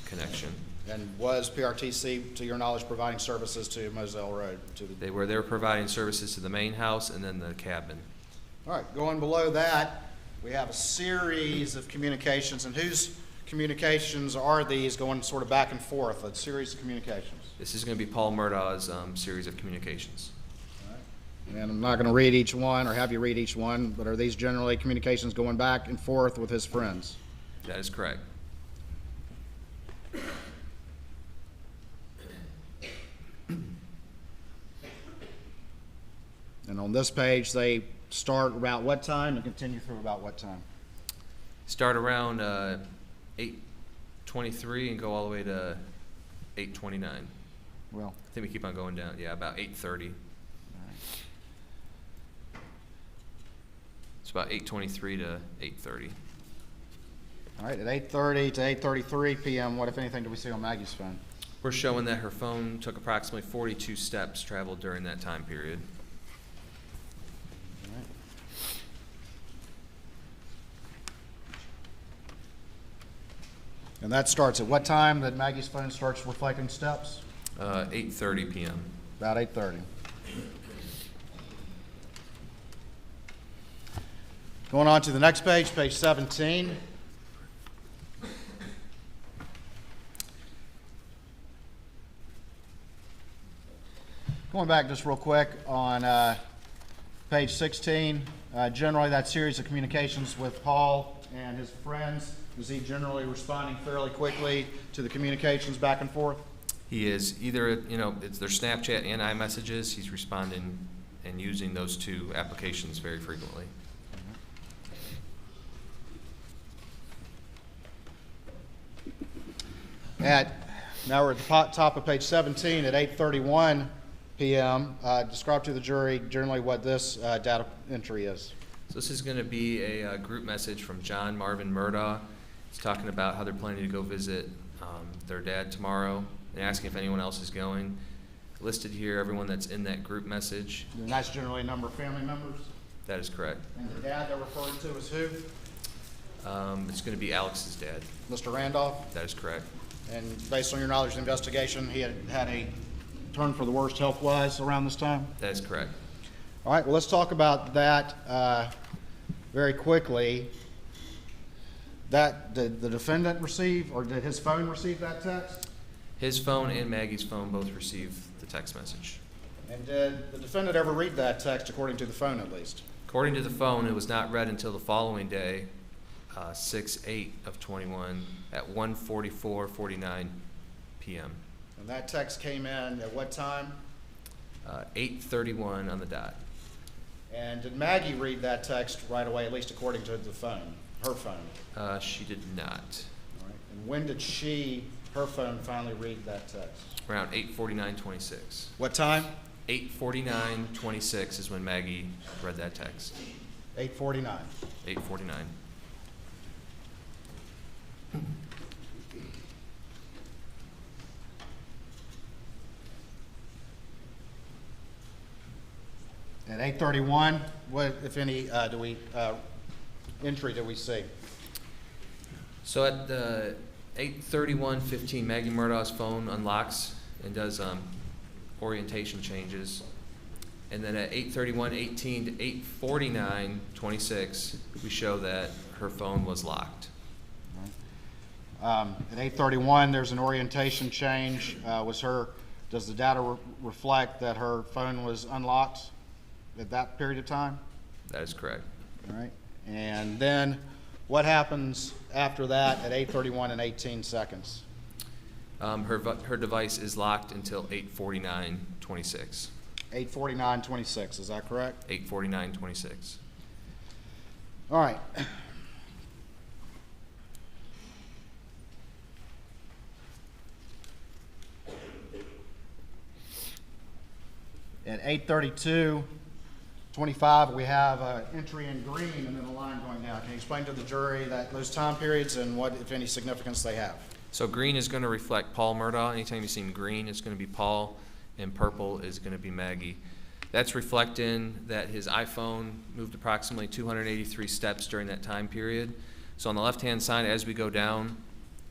connection. And was PRTC, to your knowledge, providing services to Moselle Road? They were providing services to the main house and then the cabin. All right, going below that, we have a series of communications. And whose communications are these going sort of back and forth, a series of communications? This is going to be Paul Murdaugh's series of communications. All right. And I'm not going to read each one or have you read each one, but are these generally communications going back and forth with his friends? That is correct. And on this page, they start about what time and continue through about what time? Start around 8:23 and go all the way to 8:29. Well, I think we keep on going down. Yeah, about 8:30. It's about 8:23 to 8:30. all right, at 8:30 to 8:33 p.m., what, if anything, do we see on Maggie's phone? We're showing that her phone took approximately 42 steps traveled during that time period. All right. And that starts at what time that Maggie's phone starts reflecting steps? 8:30 p.m. About 8:30. Going on to the next page, page 17. Going back just real quick on page 16, generally that series of communications with Paul and his friends, is he generally responding fairly quickly to the communications back and forth? He is either, it's their Snapchat and iMessages. He's responding and using those two applications very frequently. Now we're at the top of page 17 at 8:31 p.m. Describe to the jury generally what this data entry is. So this is going to be a group message from John Marvin Murdaugh. He's talking about how they're planning to go visit their dad tomorrow and asking if anyone else is going. Listed here, everyone that's in that group message. And that's generally a number of family members? That is correct. And the dad they're referring to is who? It's going to be Alex's dad. Mr. Randolph? That is correct. And based on your knowledge of the investigation, he had a turn for the worst health-wise around this time? That is correct. All right, well, let's talk about that very quickly. Did the defendant receive, or did his phone receive that text? His phone and Maggie's phone both received the text message. And did the defendant ever read that text, according to the phone at least? According to the phone, it was not read until the following day, 6/8 of 21 at 1:44:49 p.m. And that text came in at what time? 8:31 on the dot. And did Maggie read that text right away, at least according to the phone, her phone? She did not. All right. And when did her phone finally read that text? Around 8:49:26. What time? 8:49:26 is when Maggie read that text. 8:49. 8:49. At 8:31, what, if any, entry do we see? So at 8:31:15, Maggie Murdaugh's phone unlocks and does orientation changes. And then at 8:31:18 to 8:49:26, we show that her phone was locked. At 8:31, there's an orientation change. Does the data reflect that her phone was unlocked at that period of time? That is correct. All right. And then what happens after that at 8:31 and 18 seconds? Her device is locked until 8:49:26. 8:49:26, is that correct? 8:49:26. All right. At 8:32:25, we have an entry in green and then a line going down. Can you explain to the jury those time periods and what, if any, significance they have? So green is going to reflect Paul Murdaugh. Anytime you see green, it's going to be Paul, and purple is going to be Maggie. That's reflecting that his iPhone moved approximately 283 steps during that time period. So on the left-hand side, as we go down,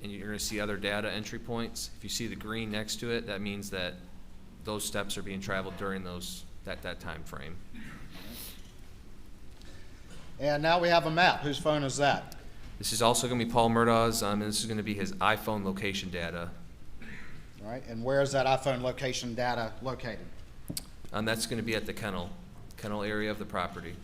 and you're going to see other data entry points, if you see the green next to it, that means that those steps are being traveled during that time frame. And now we have a map. Whose phone is that? This is also going to be Paul Murdaugh's, and this is going to be his iPhone location data. All right, and where is that iPhone location data located? That's going to be at the kennel area of the property.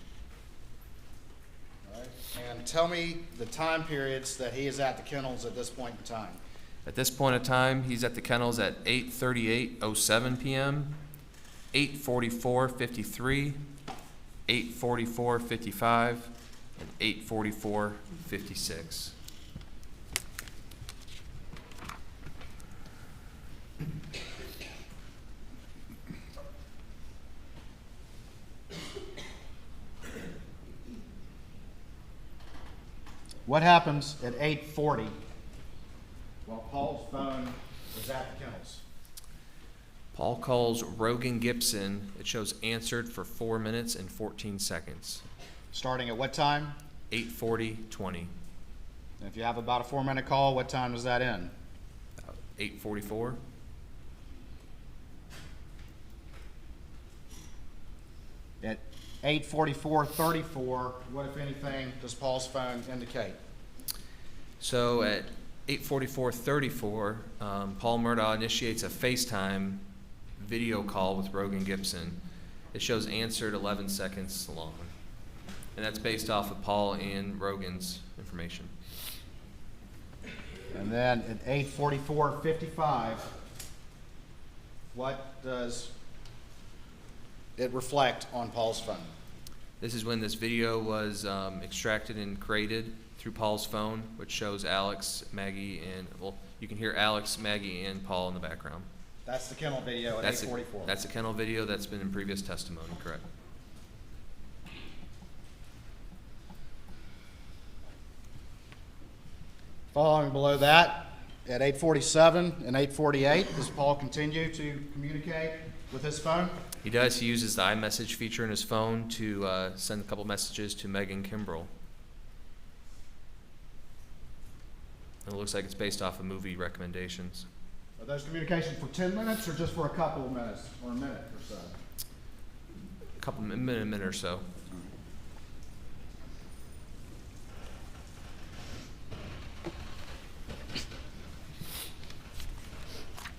All right, and tell me the time periods that he is at the kennels at this point in time. At this point in time, he's at the kennels at 8:38:07 p.m., 8:44:53, 8:44:55, and 8:44:56. What happens at 8:40 while Paul's phone is at the kennels? Paul calls Rogan Gibson. It shows answered for 4 minutes and 14 seconds. Starting at what time? 8:40:20. And if you have about a 4-minute call, what time does that end? 8:44. At 8:44:34, what, if anything, does Paul's phone indicate? So at 8:44:34, Paul Murdaugh initiates a FaceTime video call with Rogan Gibson. It shows answered 11 seconds long. And that's based off of Paul and Rogan's information. And then at 8:44:55, what does it reflect on Paul's phone? This is when this video was extracted and created through Paul's phone, which shows Alex, Maggie, and, well, you can hear Alex, Maggie, and Paul in the background. That's the kennel video at 8:44. That's a kennel video that's been in previous testimony, correct? Following below that, at 8:47 and 8:48, does Paul continue to communicate with his phone? He does. He uses the iMessage feature in his phone to send a couple messages to Megan Kimbrell. And it looks like it's based off of movie recommendations. Are those communications for 10 minutes or just for a couple of minutes or a minute or so? A minute or so.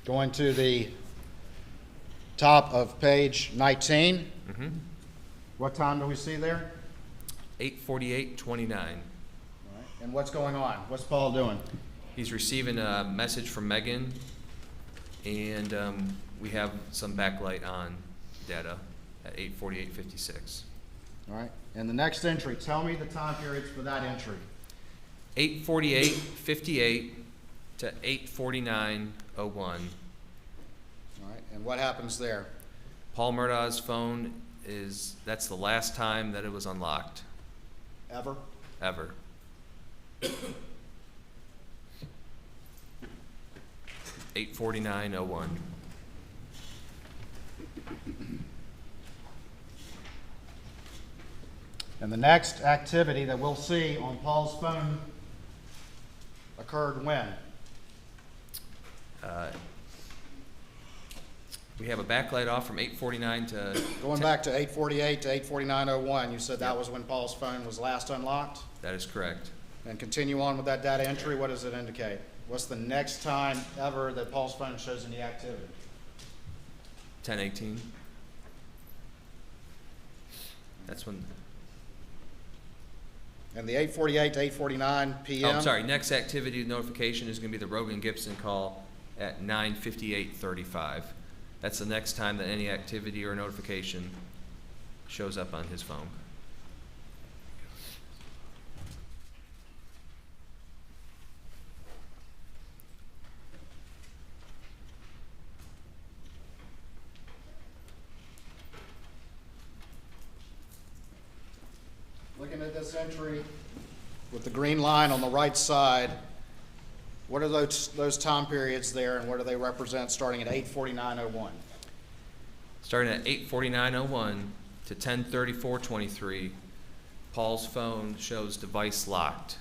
Going to the top of page 19. Mm-hmm. What time do we see there? 8:48:29. All right. And what's going on? What's Paul doing? He's receiving a message from Megan, and we have some backlight on data at 8:48:56. All right. And the next entry, tell me the time periods for that entry. 8:48:58 to 8:49:01. All right. And what happens there? Paul Murdaugh's phone that's the last time that it was unlocked, Ever? ever. (8:49:01). And the next activity that we'll see on Paul's phone occurred when? We have a backlight off from 8:49 to Going back to 8:48 to 8:49:01, you said that was when Paul's phone was last unlocked? That is correct. And continue on with that data entry, what does it indicate? What's the next time ever that Paul's phone shows any activity? 10:18. That's when. And the 8:48 to 8:49 p.m.? Oh, I'm sorry. Next activity notification is going to be the Rogan Gibson call at 9:58:35. That's the next time that any activity or notification shows up on his phone. Looking at this entry with the green line on the right side, what are those time periods there, and what do they represent starting at 8:49:01? Starting at 8:49:01 to 10:34:23, Paul's phone shows device locked.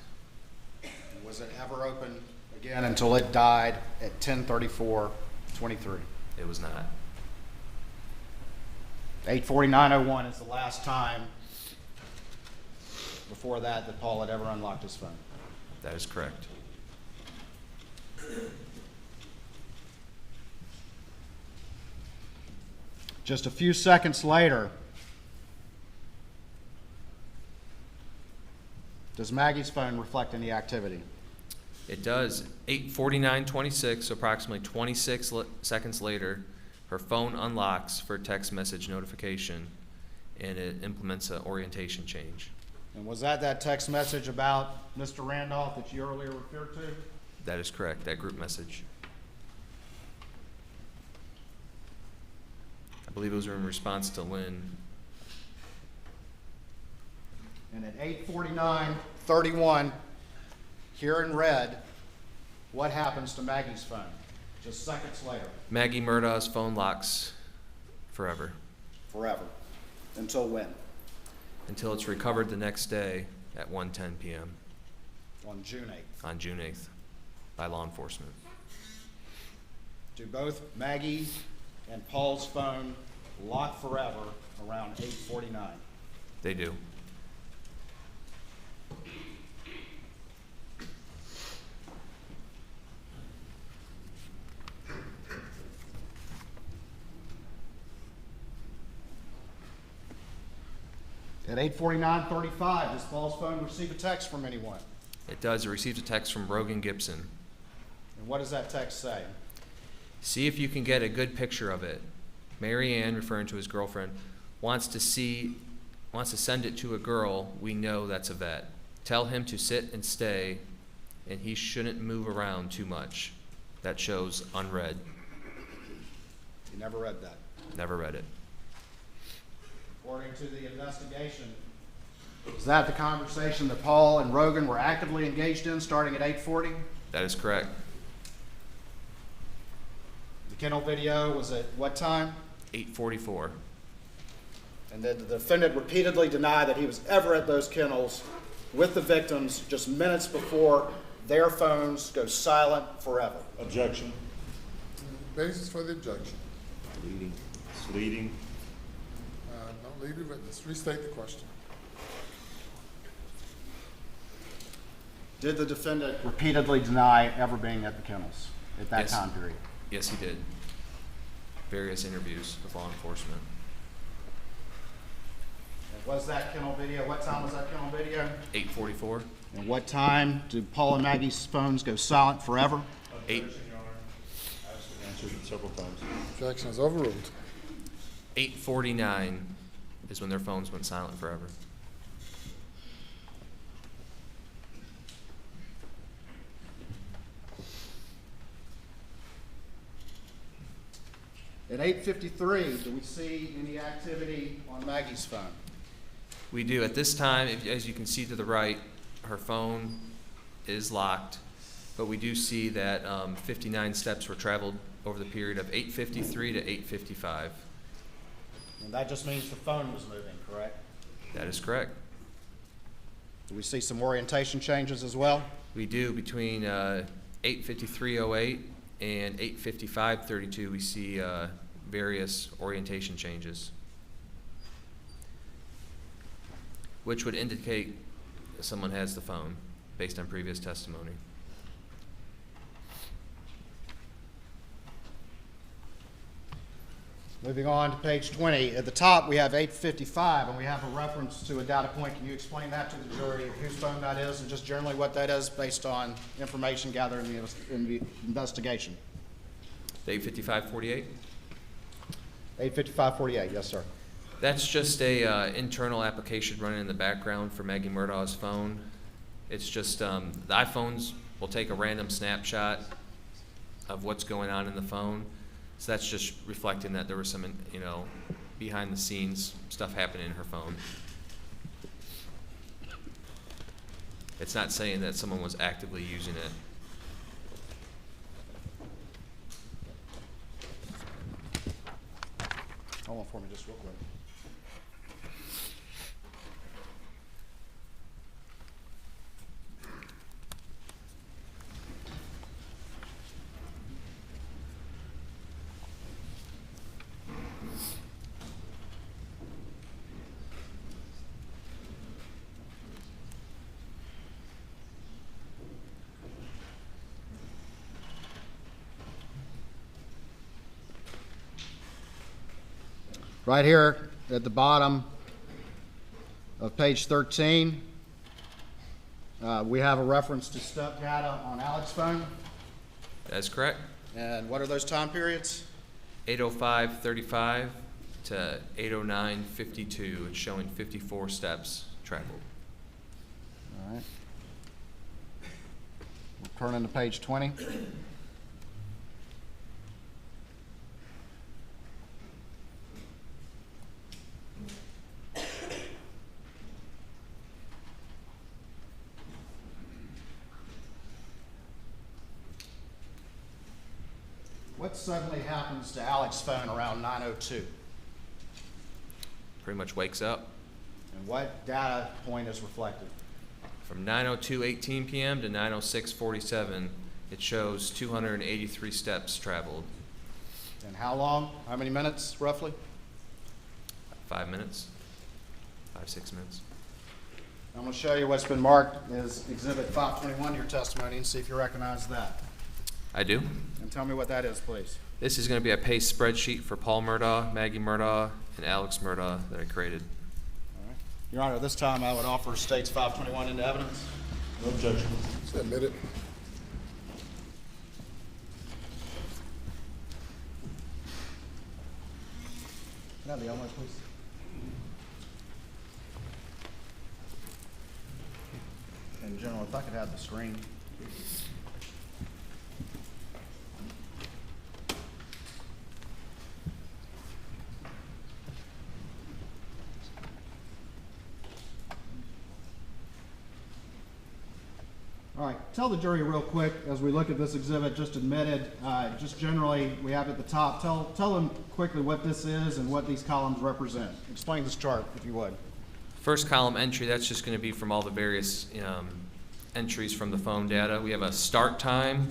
Was it ever open again until it died at 10:34:23? It was not. 8:49:01 is the last time before that Paul had ever unlocked his phone. That is correct. Just a few seconds later, does Maggie's phone reflect any activity? It does. 8:49:26, so approximately 26 seconds later, her phone unlocks for text message notification, and it implements an orientation change. And was that text message about Mr. Randolph that you earlier referred to? That is correct, that group message. I believe it was in response to Lynn. And at 8:49:31, here in red, what happens to Maggie's phone? Just seconds later. Maggie Murdaugh's phone locks forever Forever. Until when? until it's recovered the next day at 1:10 p.m. On June 8th. on June 8th by law enforcement. Do both Maggie and Paul's phone lock forever around 8:49? They do. At 8:49:35, does Paul's phone receive a text from anyone? It does. It receives a text from Brogan Gibson. And what does that text say? See if you can get a good picture of it. Mary Ann, referring to his girlfriend, wants to send it to a girl we know that's a vet. Tell him to sit and stay, and he shouldn't move around too much. That shows unread. You never read that. Never read it. According to the investigation, is that the conversation that Paul and Rogan were actively engaged in starting at 8:40? That is correct. The kennel video was at what time? 8:44. And then the defendant repeatedly denied that he was ever at those kennels with the victims just minutes before their phones go silent forever. Objection. Basis for the objection. Leading. It's leading. Don't leave the witness. Restate the question. Did the defendant repeatedly deny ever being at the kennels at that Yes. time period? Yes, he did. Various interviews with law enforcement. And was that kennel video, what time was that kennel video? 8:44. And what time did Paul and Maggie's phones go silent forever? Eight. Answered it several times. Objection is overruled. 8:49 is when their phones went silent forever. At 8:53, do we see any activity on Maggie's phone? We do. At this time, as you can see to the right, her phone is locked, but we do see that 59 steps were traveled over the period of 8:53 to 8:55. And that just means the phone was moving, correct? That is correct. Do we see some orientation changes as well? We do. Between 8:53:08 and 8:55:32, we see various orientation changes, which would indicate that someone has the phone based on previous testimony. Moving on to page 20. At the top, we have 8:55, and we have a reference to a data point. Can you explain that to the jury, whose phone that is, and just generally what that is based on information gathered in the investigation? 8:55:48? 8:55:48, yes, sir. That's just a internal application running in the background for Maggie Murdaugh's phone. It's just the iPhones will take a random snapshot of what's going on in the phone. So that's just reflecting that there was some, behind the scenes stuff happening in her phone. It's not saying that someone was actively using it. Hold on for me just real quick. Right here at the bottom of page 13, we have a reference to step data on Alex's phone. That's correct. And what are those time periods? 8:05:35 to 8:09:52. It's showing 54 steps traveled. All right. We'll turn into page 20. What suddenly happens to Alex's phone around 9:02? Pretty much wakes up And what data point is reflected? from 9:02:18 p.m. to 9:06:47. It shows 283 steps traveled. And how long? How many minutes, roughly? 5 minutes, 5-6 minutes. I'm going to show you what's been marked as Exhibit 521 to your testimony and see if you recognize that. I do. And tell me what that is, please. This is going to be a PACE spreadsheet for Paul Murdaugh, Maggie Murdaugh, and Alex Murdaugh that I created. All right. Your Honor, this time I would offer States 521 into evidence. No objection. Submit it. Can I have the Elmo, please? In general, if I could have the screen. All right, tell the jury real quick, as we look at this exhibit just admitted, just generally, we have at the top, tell them quickly what this is and what these columns represent. Explain this chart, if you would. First column entry, that's just going to be from all the various entries from the phone data. We have a start time,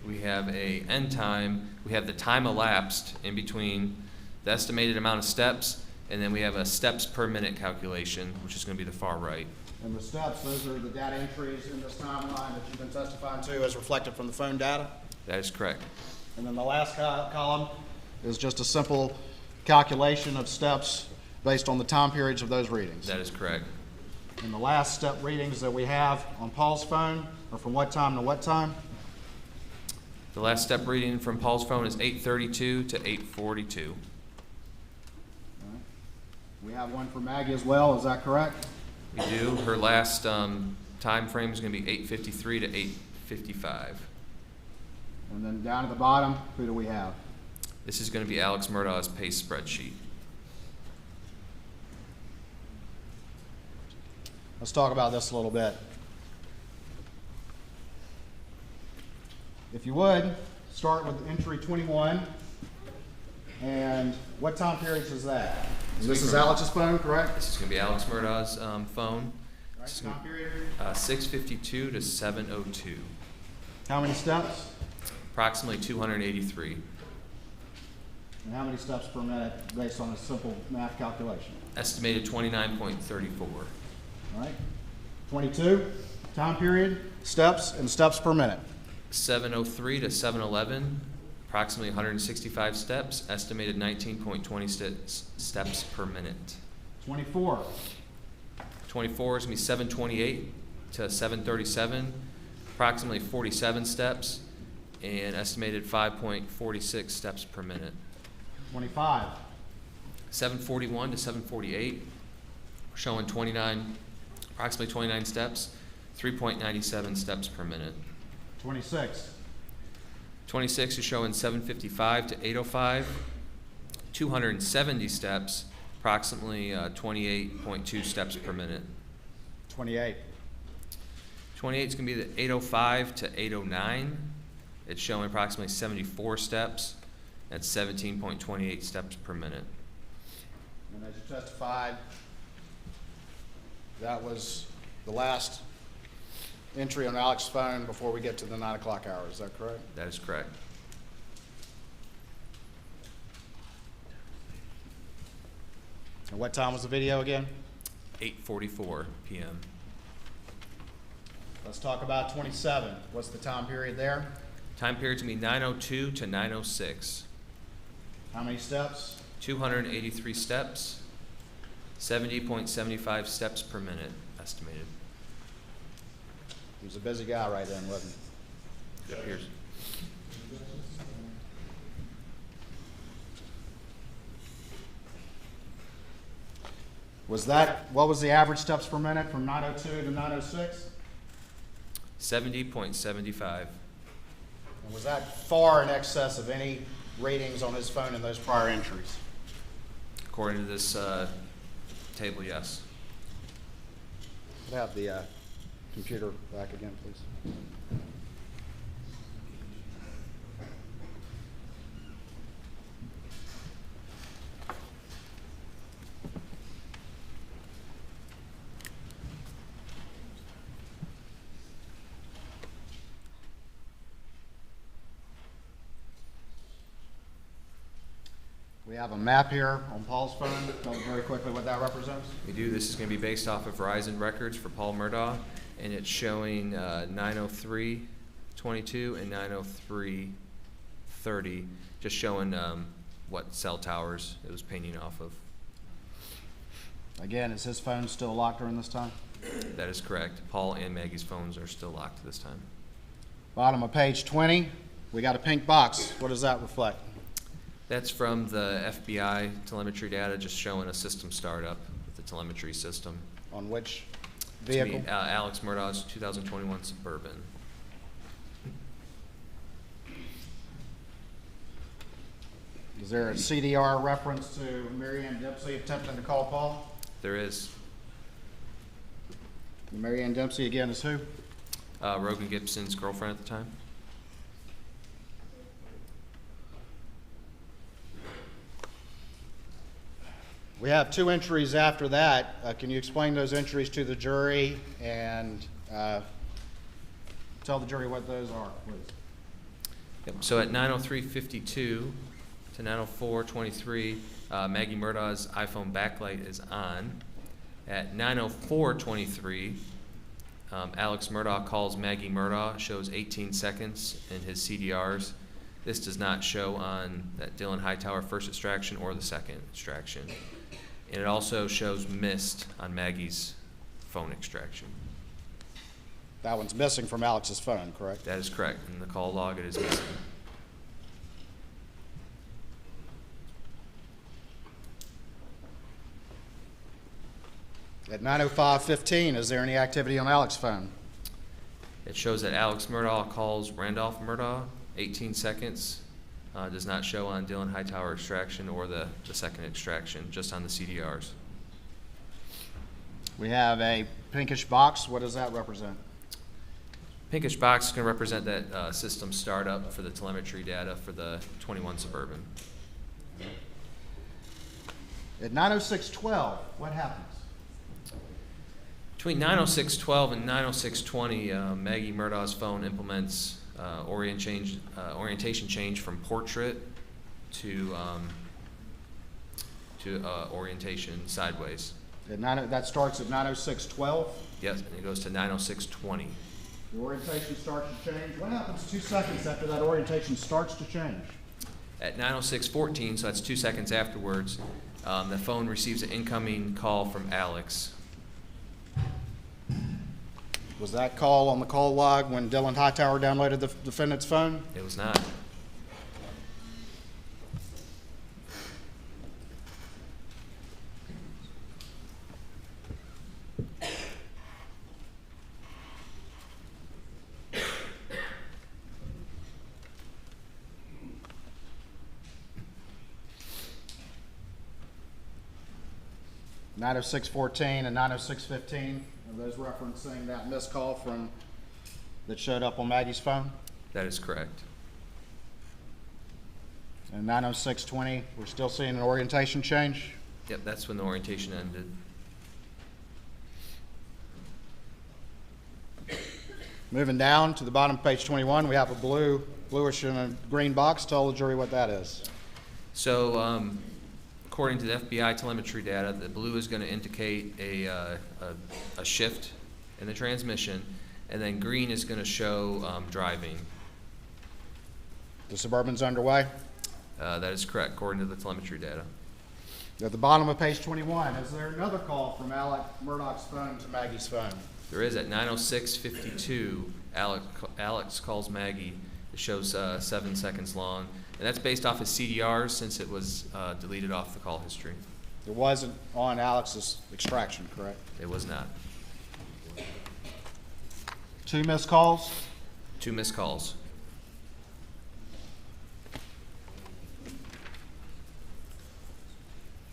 we have a end time, we have the time elapsed in between the estimated amount of steps, and then we have a steps per minute calculation, which is going to be the far right. And the steps, those are the data entries in this timeline that you've been testifying to as reflected from the phone data. That is correct. And then the last column is just a simple calculation of steps based on the time periods of those readings. That is correct. And the last step readings that we have on Paul's phone are from what time to what time? The last step reading from Paul's phone is 8:32 to 8:42. All right. We have one for Maggie as well, is that correct? We do. Her last time frame is going to be 8:53 to 8:55. And then down at the bottom, who do we have? This is going to be Alex Murdaugh's PACE spreadsheet. Let's talk about this a little bit. If you would, start with entry 21. And what time periods is that? This is Alex's phone, correct? This is going to be Alex Murdaugh's phone. Right, time period? 6:52 to 7:02. How many steps? Approximately 283. And how many steps per minute based on a simple math calculation? Estimated 29.34. All right. 22, time period, steps, and steps per minute. 7:03 to 7:11. Approximately 165 steps. Estimated 19.20 steps per minute. 24, 24 is going to be 7:28 to 7:37. Approximately 47 steps. And estimated 5.46 steps per minute. 25, 7:41 to 7:48. We're showing approximately 29 steps, 3.97 steps per minute. 26, 26 is showing 7:55 to 8:05, 270 steps, approximately 28.2 steps per minute. 28, 28 is going to be the 8:05 to 8:09. It's showing approximately 74 steps. That's 17.28 steps per minute. and as you testified, that was the last entry on Alex's phone before we get to the 9 o'clock hour, is that correct? That is correct. And what time was the video again? 8:44 p.m. Let's talk about 27. What's the time period there? Time period's going to be 9:02 to 9:06. How many steps? 283 steps, 70.75 steps per minute estimated. He was a busy guy right then, wasn't he? It appears. What was the average steps per minute from 9:02 to 9:06? 70.75. And was that far in excess of any ratings on his phone in those prior entries? According to this table, yes. Could I have the computer back again, please? We have a map here on Paul's phone. Tell me very quickly what that represents. We do. This is going to be based off of Verizon records for Paul Murdaugh, and it's showing 903.22 and 903.30, just showing what cell towers it was pinging off of. Again, is his phone still locked during this time? That is correct. Paul and Maggie's phones are still locked at this time. Bottom of page 20, we got a pink box. What does that reflect? That's from the FBI telemetry data, just showing a system startup with the telemetry system. On which It's gonna be, vehicle? Alex Murdaugh's 2021 Suburban. Is there a CDR reference to Mary Ann Dempsey attempting to call Paul? There is Mary Ann Dempsey again is who? Rogan Gibson's girlfriend at the time. We have two entries after that. Can you explain those entries to the jury and tell the jury what those are, please? Yep. So at 9:03:52 to 9:04:23, Maggie Murdaugh's iPhone backlight is on. At 9:04:23, Alex Murdaugh calls Maggie Murdaugh, shows 18 seconds in his CDRs. This does not show on that Dylan Hightower first extraction or the second extraction. And it also shows missed on Maggie's phone extraction. That one's missing from Alex's phone, correct? That is correct. In the call log, it is missing. At 9:05:15, is there any activity on Alex's phone? It shows that Alex Murdaugh calls Randolph Murdaugh, 18 seconds. Does not show on Dylan Hightower extraction or the second extraction, just on the CDRs. We have a pinkish box. What does that represent? Pinkish box is going to represent that system startup for the telemetry data for the 21 Suburban. At 9:06:12, what happens? Between 9:06:12 and 9:06:20, Maggie Murdaugh's phone implements orientation change from portrait to orientation sideways. That starts at 9:06:12. Yes, and it goes to 9:06:20. The orientation starts to change. What happens 2 seconds after that orientation starts to change? At 9:06:14, so that's 2 seconds afterwards, the phone receives an incoming call from Alex. Was that call on the call log when Dylan Hightower downloaded the defendant's phone? It was not. Nine 9:06:14 and 9:06:15. Are those referencing that missed call that showed up on Maggie's phone? That is correct. And 9:06:20, we're still seeing an orientation change? Yep, that's when the orientation ended. Moving down to the bottom of page 21, we have a bluish and a green box. Tell the jury what that is. So, according to the FBI telemetry data, the blue is going to indicate a shift in the transmission, and then green is going to show driving. The Suburban's underway. That is correct, according to the telemetry data. At the bottom of page 21, is there another call from Alex Murdaugh's phone to Maggie's phone? There is at 9:06:52. Alex calls Maggie. It shows 7 seconds long, and that's based off his CDRs since it was deleted off the call history. It wasn't on Alex's extraction, correct? It was not. 2 missed calls? 2 missed calls.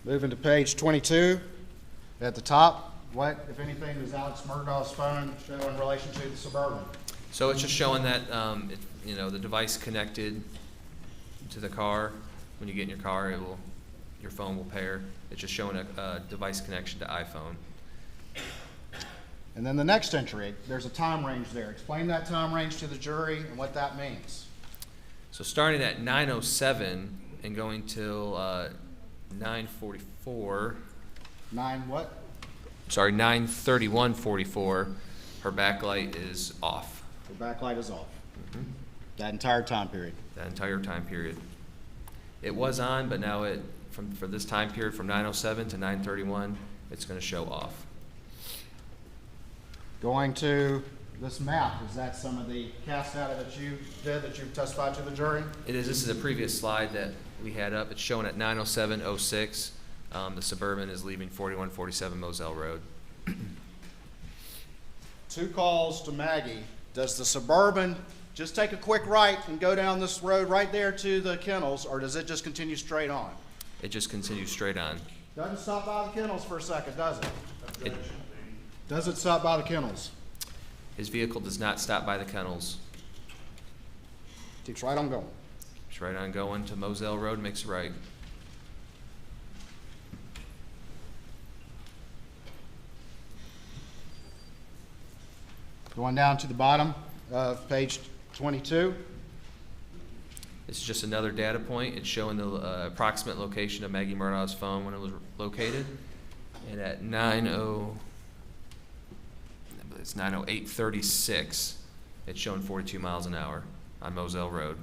Moving to page 22, at the top, what, if anything, does Alex Murdaugh's phone show in relation to the Suburban? So it's just showing that, the device connected to the car. When you get in your car, your phone will pair. It's just showing a device connection to iPhone. And then the next entry, there's a time range there. Explain that time range to the jury and what that means. So starting at 9:07 and going till 9:44. 9 what? Sorry, 9:31:44. Her backlight is off. The backlight is off. That entire time period. That entire time period. It was on, but now for this time period from 9:07 to 9:31, it's going to show off. Going to this map, is that some of the cast data that you did, that you testified to the jury? It is. This is a previous slide that we had up. It's showing at 9:07:06. The Suburban is leaving 4147 Moselle Road. 2 calls to Maggie. Does the Suburban just take a quick right and go down this road right there to the kennels, or does it just continue straight on? It just continues straight on. Doesn't stop by the kennels for a second, does it? It, Does it stop by the kennels? his vehicle does not stop by the kennels. Keeps right on going. It's right on going to Moselle Road, makes a right. Going down to the bottom of page 22. This is just another data point. It's showing the approximate location of Maggie Murdaugh's phone when it was located. And at 9:08:36, it's showing 42 miles an hour on Moselle Road.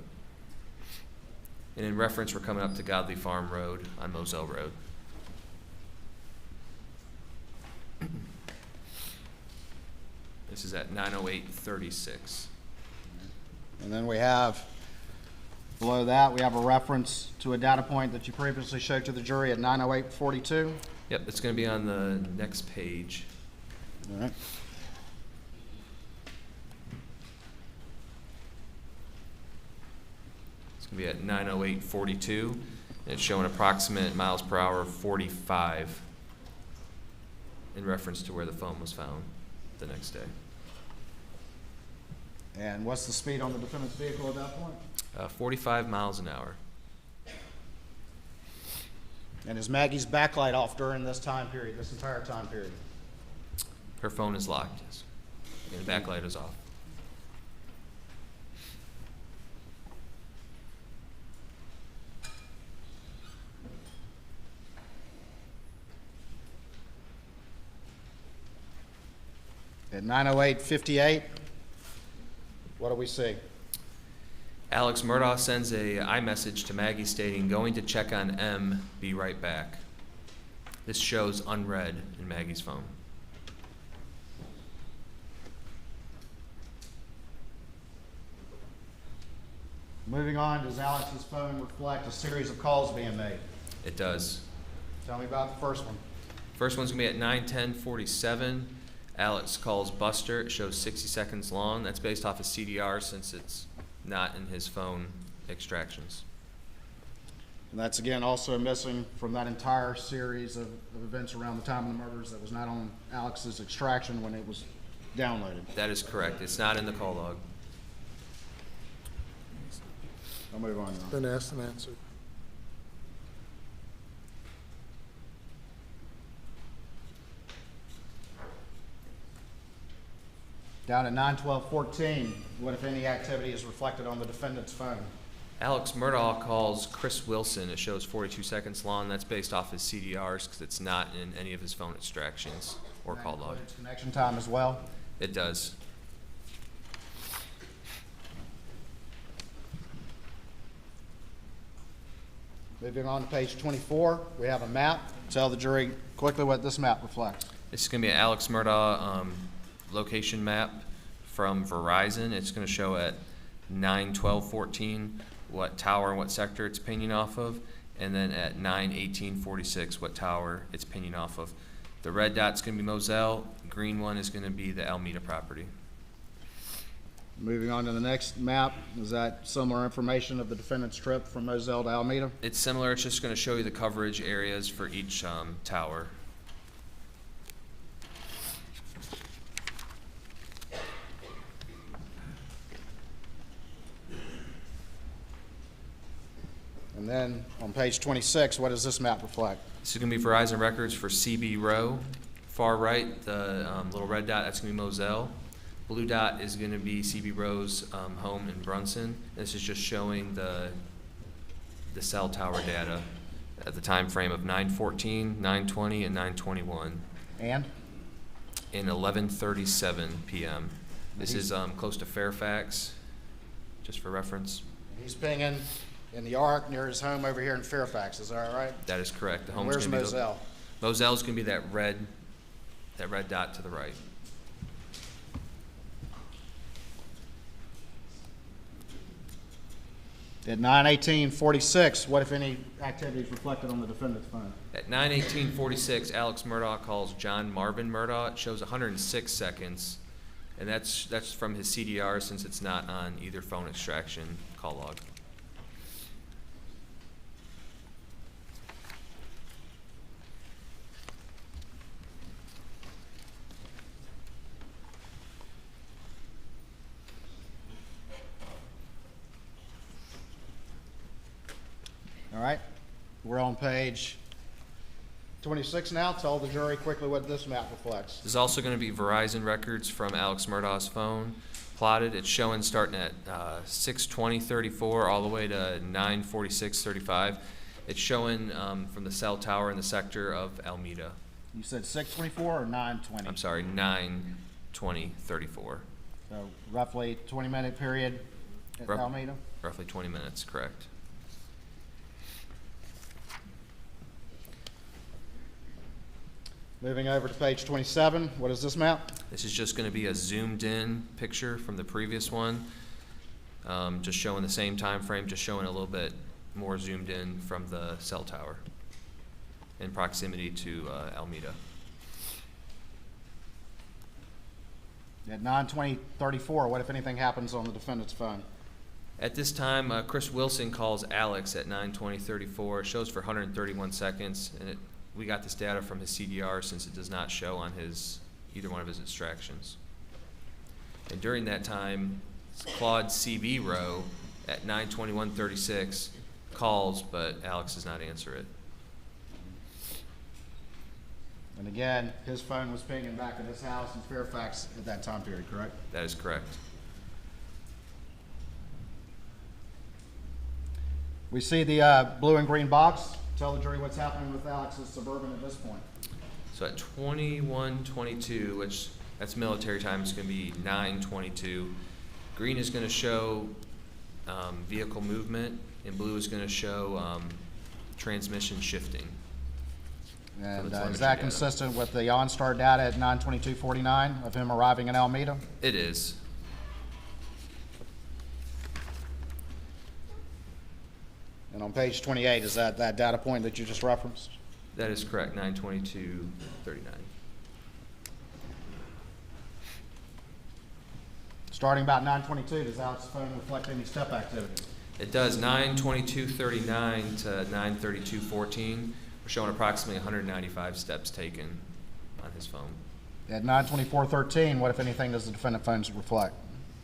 And in reference, we're coming up to Godley Farm Road on Moselle Road. This is at 9:08:36. And then we have, below that, we have a reference to a data point that you previously showed to the jury at 9:08:42. Yep, it's going to be on the next page. All right. It's going to be at 9:08:42, and it's showing approximate miles per hour of 45 in reference to where the phone was found the next day. And what's the speed on the defendant's vehicle at that point? 45 miles an hour. And is Maggie's backlight off during this time period, this entire time period? Her phone is locked, yes. And the backlight is off. At 9:08:58, what do we see? Alex Murdaugh sends a iMessage to Maggie stating, "Going to check on M, be right back." This shows unread in Maggie's phone. Moving on, does Alex's phone reflect a series of calls being made? It does. Tell me about the first one. First one's going to be at 9:10:47. Alex calls Buster. It shows 60 seconds long. That's based off of CDR since it's not in his phone extractions. And that's again also missing from that entire series of events around the time of the murders that was not on Alex's extraction when it was downloaded. That is correct. It's not in the call log. I'll move on now. Been asked and answered. Down at 9:12:14, what if any activity is reflected on the defendant's phone? Alex Murdaugh calls Chris Wilson. It shows 42 seconds long. That's based off his CDRs because it's not in any of his phone extractions or That call log. includes connection time as well. It does. Moving on to page 24, we have a map. Tell the jury quickly what this map reflects. This is going to be an Alex Murdaugh location map from Verizon. It's going to show at 9:12:14 what tower and what sector it's pinging off of. And then at 9:18:46, what tower it's pinging off of. The red dot's going to be Moselle, green one is going to be the Alameda property. Moving on to the next map, is that similar information of the defendant's trip from Moselle to Alameda? It's similar, it's just going to show you the coverage areas for each tower. And then on page 26, what does this map reflect? This is going to be Verizon records for CB Row. Far right, the little red dot, that's going to be Moselle. Blue dot is going to be CB Row's home in Brunson. This is just showing the cell tower data at the time frame of 9:14, 9:20, and 9:21 And? in 11:37 p.m. This is close to Fairfax, just for reference. He's pinging in the arc near his home over here in Fairfax, is that right? That is correct. The And home's where's gonna be Moselle? Moselle's going to be that red dot to the right. At 9:18:46, what if any activity is reflected on the defendant's phone? At 9:18:46, Alex Murdaugh calls John Marvin Murdaugh. It shows 106 seconds, and that's from his CDR since it's not on either phone extraction call log. All right, we're on page 26 now. Tell the jury quickly what this map reflects. There's also going to be Verizon records from Alex Murdaugh's phone plotted. It's showing starting at 6:20:34 all the way to 9:46:35. It's showing from the cell tower in the sector of Alameda. You said 6:24 or 9:20? I'm sorry, 9:20:34. So roughly 20-minute period at Rough- Alameda? Roughly 20 minutes, correct. Moving over to page 27, what is this map? This is just going to be a zoomed-in picture from the previous one, just showing the same time frame, just showing a little bit more zoomed in from the cell tower in proximity to Alameda. At 9:20:34, what if anything happens on the defendant's phone? At this time, Chris Wilson calls Alex at 9:20:34. It shows for 131 seconds, and we got this data from his CDR since it does not show on either one of his extractions. And during that time, Claude CB Row at 9:21:36 calls, but Alex does not answer it. And again, his phone was pinging back at his house in Fairfax at that time period, correct? That is correct. We see the blue and green box. Tell the jury what's happening with Alex's Suburban at this point. So at 21:22, which that's military time, it's going to be 9:22. Green is going to show vehicle movement, and blue is going to show transmission shifting. And telemetry is that data. consistent with the OnStar data at 9:22:49 of him arriving in Alameda? It is. And on page 28, is that data point that you just referenced? That is correct, 9:22:39. Starting about 9:22, does Alex's phone reflect any step activity? It does 9:22:39 to 9:32:14. We're showing approximately 195 steps taken on his phone. At 9:24:13, what if anything does the defendant phones reflect?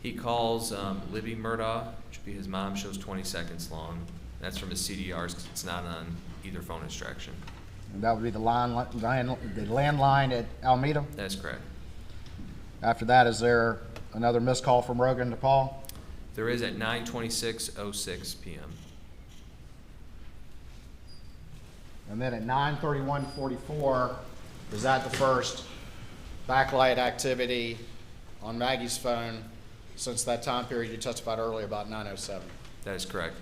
He calls Libby Murdaugh, which would be his mom, shows 20 seconds long. That's from his CDRs because it's not on either phone extraction. And that would be the landline at Alameda. That is correct. After that, is there another missed call from Rogan to Paul? There is at 9:26:06 p.m. And then at 9:31:44, is that the first backlight activity on Maggie's phone since that time period you testified earlier about 9:07? That is correct.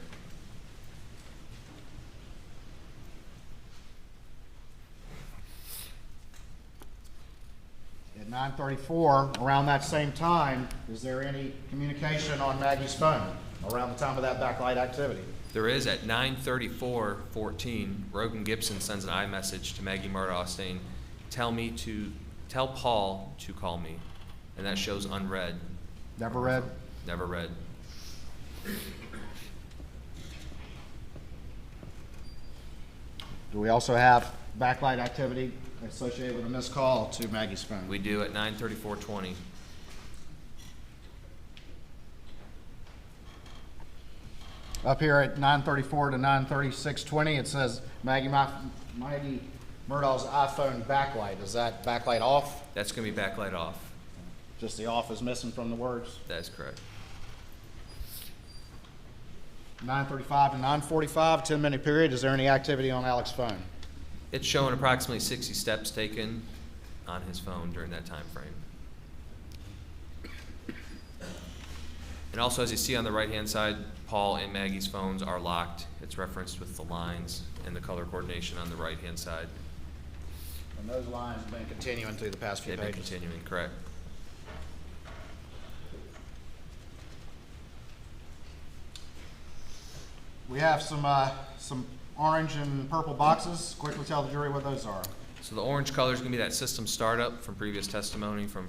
At 9:34, around that same time, is there any communication on Maggie's phone? around the time of that backlight activity. There is at 9:34:14, Rogan Gibson sends an iMessage to Maggie Murdaugh saying, tell Paul to call me. And that shows unread. Never read? Never read. Do we also have backlight activity associated with a missed call to Maggie's phone? We do at 9:34:20. Up here at 9:34 to 9:36:20, it says Maggie Murdaugh's iPhone backlight. Is that backlight off? That's going to be backlight off. Just the off is missing from the words? That is correct. 9:35 to 9:45, 10-minute period. Is there any activity on Alex's phone? It's showing approximately 60 steps taken on his phone during that time frame. And also, as you see on the right-hand side, Paul and Maggie's phones are locked. It's referenced with the lines and the color coordination on the right-hand side. And those lines have been continuing through the past few They've been pages. continuing, correct. We have some orange and purple boxes. Quickly tell the jury what those are. So the orange color is going to be that system startup from previous testimony from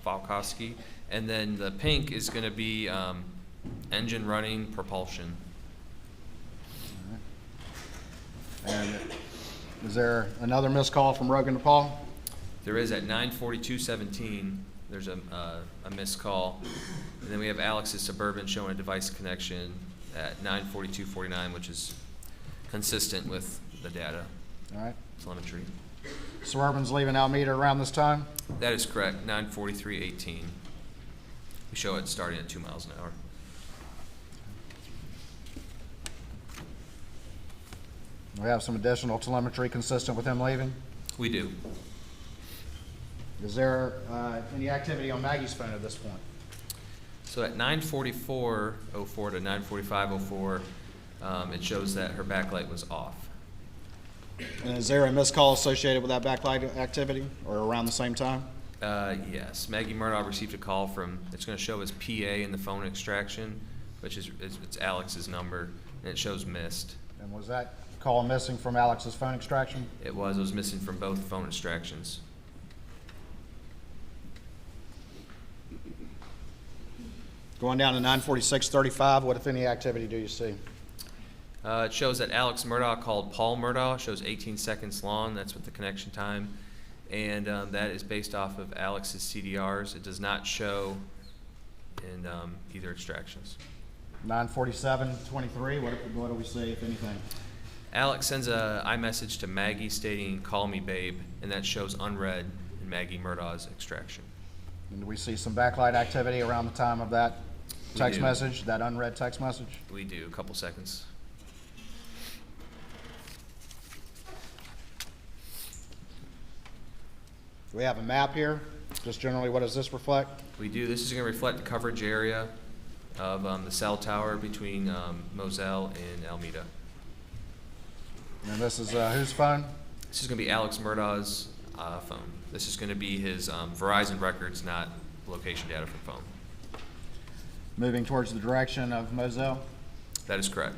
Rudofski. And then the pink is going to be engine running propulsion. And is there another missed call from Rogan to Paul? There is at 9:42:17. There's a missed call. And then we have Alex's Suburban showing a device connection at 9:42:49, which is consistent with the data All right. telemetry. Suburban's leaving Alameda around this time. That is correct, 9:43:18. We show it starting at 2 miles an hour. We have some additional telemetry consistent with him leaving. We do. Is there any activity on Maggie's phone at this point? So at 9:44:04 to 9:45:04, it shows that her backlight was off. And is there a missed call associated with that backlight activity or around the same time? Yes, Maggie Murdaugh received a call from, it's going to show as PA in the phone extraction, which is it's Alex's number, and it shows missed. And was that call missing from Alex's phone extraction? It was missing from both phone extractions. Going down to 9:46:35, what if any activity do you see? It shows that Alex Murdaugh called Paul Murdaugh. It shows 18 seconds long. That's with the connection time. And that is based off of Alex's CDRs. It does not show in either extractions. 9:47:23, what do we see, if anything? Alex sends a iMessage to Maggie stating, call me babe, and that shows unread in Maggie Murdaugh's extraction. And do we see some backlight activity around the time of that We text do. message, that unread text message? We do, a couple seconds. Do we have a map here? Just generally, what does this reflect? We do. This is going to reflect the coverage area of the cell tower between Moselle and Alameda. And this is whose phone? This is going to be Alex Murdaugh's phone. This is going to be his Verizon records, not location data from phone. Moving towards the direction of Moselle? That is correct.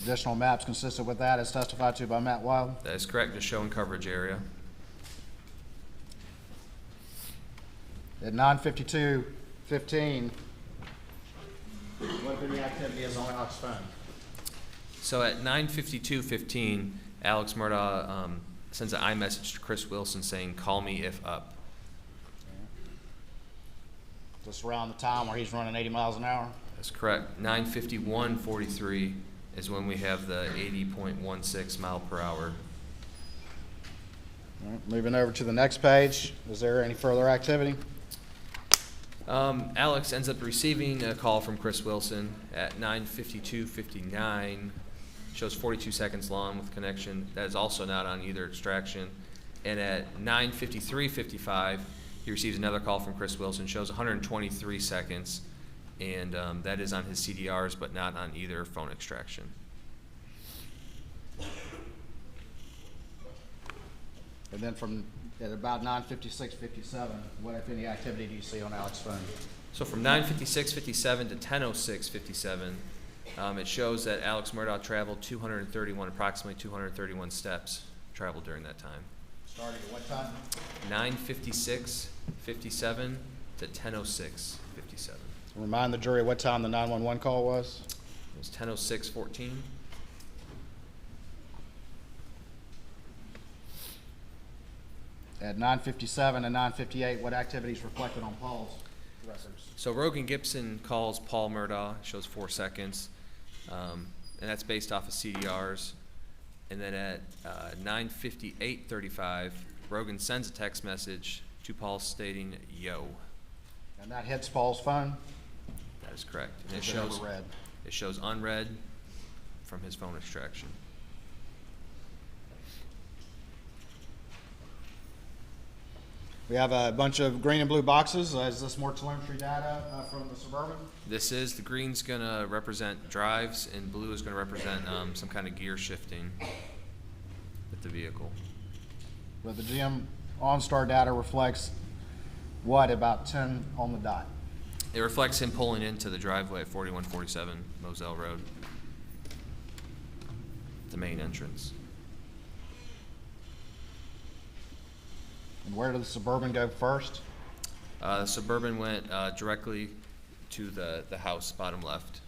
Additional maps consistent with that as testified to by Matt Wild? That is correct, just showing coverage area. At 9:52:15, what if any activity is on Alex's phone? So at 9:52:15, Alex Murdaugh sends an iMessage to Chris Wilson saying, call me if up. Just around the time where he's running 80 miles an hour? That's correct. 9:51:43 is when we have the 80.16 mile per hour. All right, moving over to the next page, is there any further activity? Alex ends up receiving a call from Chris Wilson at 9:52:59. Shows 42 seconds long with connection. That is also not on either extraction. And at 9:53:55, he receives another call from Chris Wilson. Shows 123 seconds, and that is on his CDRs, but not on either phone extraction. And then from at about 9:56:57, what if any activity do you see on Alex's phone? So from 9:56:57 to 10:06:57, it shows that Alex Murdaugh traveled approximately 231 steps traveled during that time. Starting at what time? 9:56:57 to 10:06:57. Remind the jury what time the 911 call was. It was 10:06:14. At 9:57 and 9:58, what activities reflected on Paul's records? So Rogan Gibson calls Paul Murdaugh, shows 4 seconds, and that's based off of CDRs. And then at 9:58:35, Rogan sends a text message to Paul stating, "Yo." And that hits Paul's phone? That is correct. And Is it overread? it shows unread from his phone extraction. We have a bunch of green and blue boxes. Is this more telemetry data from the Suburban? This is, the green's gonna represent drives and blue is gonna represent some kind of gear shifting with the vehicle. But the GM OnStar data reflects what, about 10 on the dot? It reflects him pulling into the driveway at 4147 Moselle Road, the main entrance. And where did the Suburban go first? The Suburban went directly to the house, bottom left.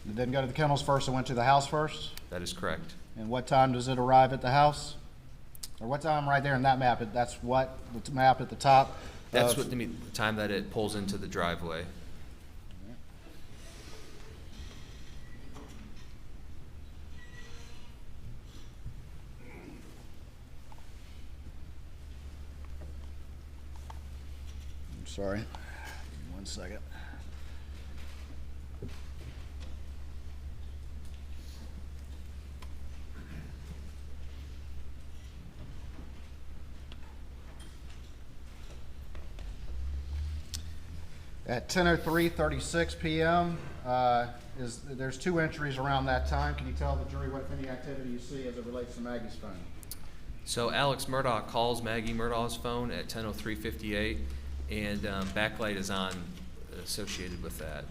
It didn't go to the kennels first, it went to the house first? That is correct. And what time does it arrive at the house? Or what time right there in that map? That's what, the map at the top? That's of- what the time that it pulls into the driveway. I'm sorry. Give me 1 second. At 10:03:36 p.m., there's 2 entries around that time. Can you tell the jury what, if any, activity you see as it relates to Maggie's phone? So Alex Murdaugh calls Maggie Murdaugh's phone at 10:03:58, and backlight is on associated with that.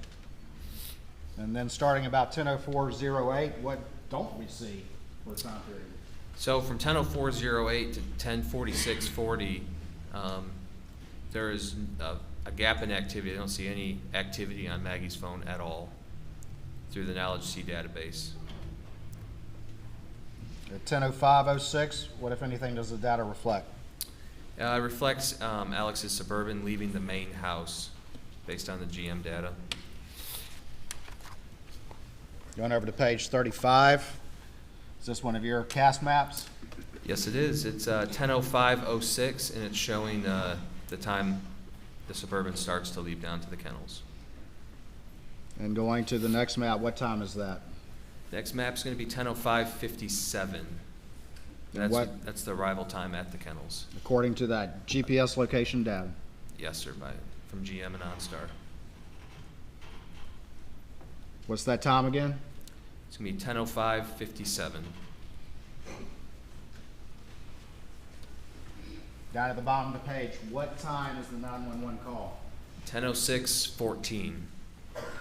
And then starting about 10:04:08, what don't we see for a time period? So from 10:04:08 to 10:46:40, there is a gap in activity. I don't see any activity on Maggie's phone at all through the Knowledge C database. At 10:05:06, what, if anything, does the data reflect? It reflects Alex's Suburban leaving the main house based on the GM data. Going over to page 35, is this one of your cast maps? Yes, it is. It's 10:05:06, and it's showing the time the Suburban starts to leave down to the kennels. And going to the next map, what time is that? Next map's going to be 10:05:57. That's the arrival time at the kennels. According to that GPS location data. Yes, sir, from GM and OnStar. What's that time again? It's going to be 10:05:57. Down at the bottom of the page, what time is the 911 call? 10:06:14.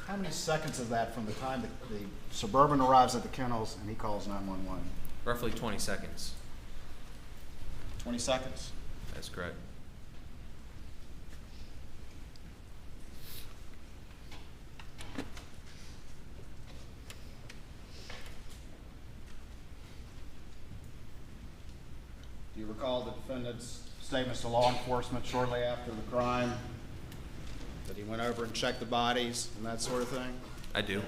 How many seconds is that from the time the Suburban arrives at the kennels and he calls 911? Roughly 20 seconds. 20 seconds. That's correct. Do you recall the defendant's statements to law enforcement shortly after the crime? That he went over and checked the bodies and that sort of thing? I do.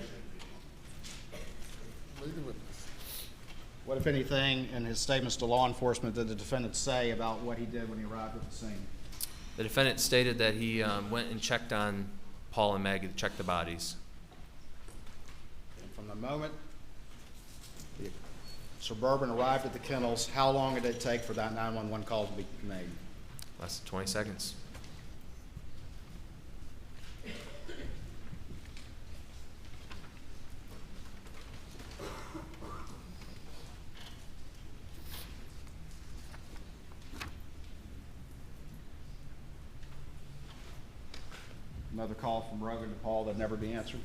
Lead the witness. What, if anything, in his statements to law enforcement did the defendant say about what he did when he arrived at the scene? The defendant stated that he went and checked on Paul and Maggie to check the bodies. And from the moment the Suburban arrived at the kennels, how long did it take for that 911 call to be made? Less than 20 seconds. Another call from Rogan to Paul that never be answered.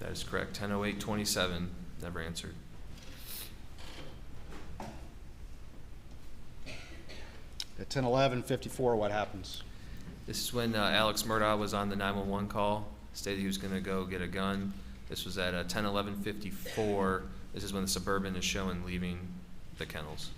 That is correct. 10:08:27, never answered. At 10:11:54, what happens? This is when Alex Murdaugh was on the 911 call, stated he was going to go get a gun. This was at 10:11:54. This is when the Suburban is showing leaving the kennels.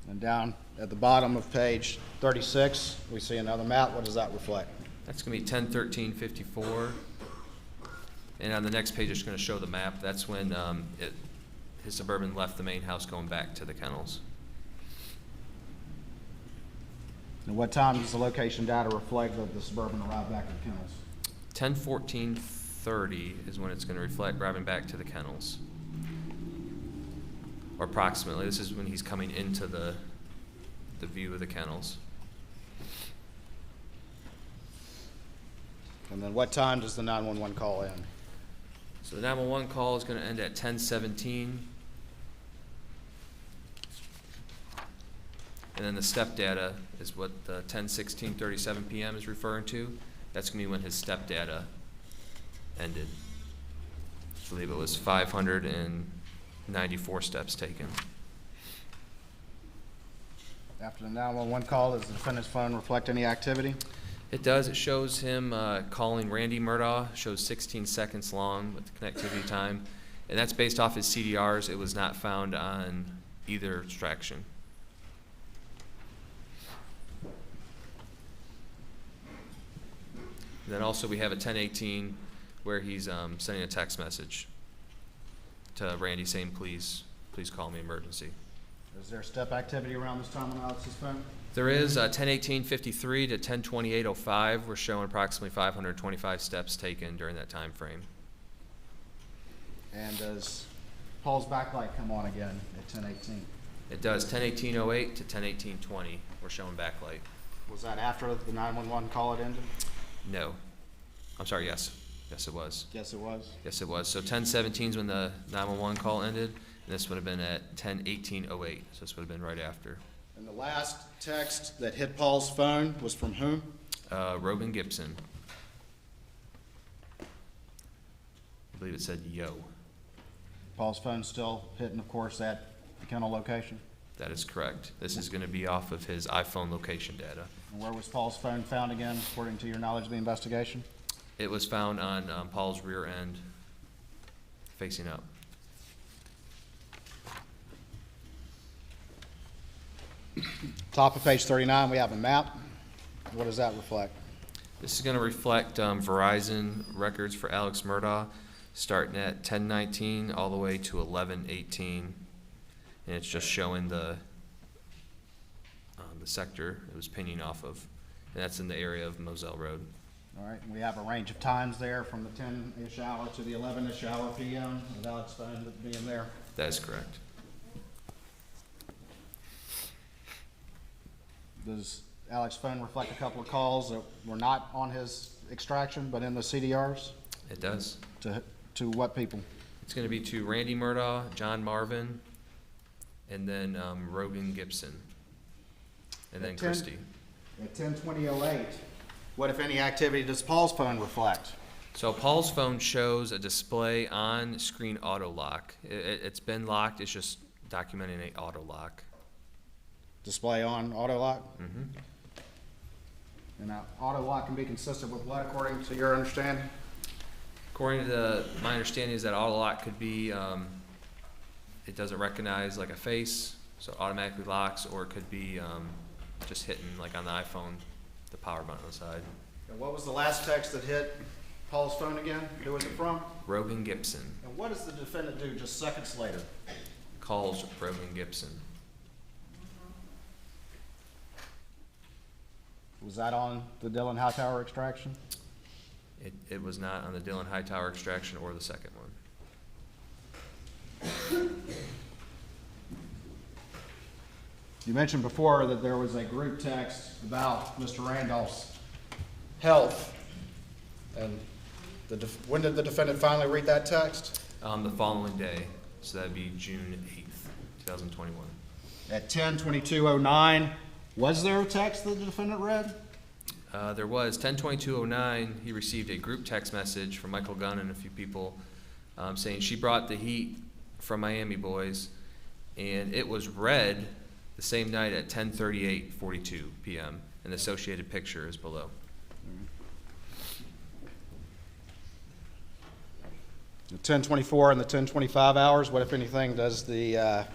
And down at the bottom of page 36, we see another map. What does that reflect? That's going to be 10:13:54. And on the next page, it's going to show the map. That's when his Suburban left the main house going back to the kennels. And what time does the location data reflect that the Suburban arrived back at the kennels? 10:14:30 is when it's going to reflect driving back to the kennels. Or approximately. This is when he's coming into the view of the kennels. And then what time does the 911 call end? So the 911 call is going to end at 10:17. And then the step data is what the 10:16:37 p.m. is referring to. That's going to be when his step data ended. I believe it was 594 steps taken. After the 911 call, does the defendant's phone reflect any activity? It does. It shows him calling Randy Murdaugh. Shows 16 seconds long with the connectivity time. And that's based off his CDRs. It was not found on either extraction. And then also we have a 10:18 where he's sending a text message to Randy saying, please call me emergency. Is there step activity around this time on Alex's phone? There is 10:18:53 to 10:28:05. We're showing approximately 525 steps taken during that time frame. And does Paul's backlight come on again at 10:18? It does 10:18:08 to 10:18:20. We're showing backlight. Was that after the 911 call had ended? No. I'm sorry, yes. Yes, it was. Yes, it was. Yes, it was. So 10:17 is when the 911 call ended, and this would have been at 10:18:08. So this would have been right after. And the last text that hit Paul's phone was from whom? Rogan Gibson. I believe it said yo. Paul's phone still hitting, of course, at the kennel location. That is correct. This is going to be off of his iPhone location data. And where was Paul's phone found again, according to your knowledge of the investigation? It was found on Paul's rear end, facing up. Top of page 39, we have a map. What does that reflect? This is going to reflect Verizon records for Alex Murdaugh, starting at 10:19 all the way to 11:18, and it's just showing the sector it was pinging off of, and that's in the area of Moselle Road. All right, and we have a range of times there from the 10-ish hour to the 11-ish hour p.m. with Alex phone being there. That is correct. Does Alex's phone reflect a couple of calls that were not on his extraction but in the CDRs? It does. To what people? It's going to be to Randy Murdaugh, John Marvin, and then Rogan Gibson, and then At 10 Christie. At 10:20:08, what, if any, activity does Paul's phone reflect? So Paul's phone shows a display on screen auto lock. It's been locked. It's just documenting a auto lock. Display on auto lock? Mm-hmm. And now, auto lock can be consistent with what, according to your understanding? According to my understanding is that auto lock could be, it doesn't recognize like a face, so it automatically locks, or it could be just hitting like on the iPhone, the power button on the side. And what was the last text that hit Paul's phone again? Who was it from? Rogan Gibson. And what does the defendant do just seconds later? Calls Rogan Gibson. Was that on the Dillon Hightower extraction? It was not on the Dillon Hightower extraction or the second one. You mentioned before that there was a group text about Mr. Randolph's health. And when did the defendant finally read that text? The following day, so that'd be June 8th, 2021. At 10:22:09, was there a text that the defendant read? There was 10/22/09. He received a group text message from Michael Gunn and a few people saying she brought the heat from Miami boys, and it was read the same night at 10:38:42 p.m. An associated picture is below. The 10:24 and the 10:25 hours, what, if anything, does the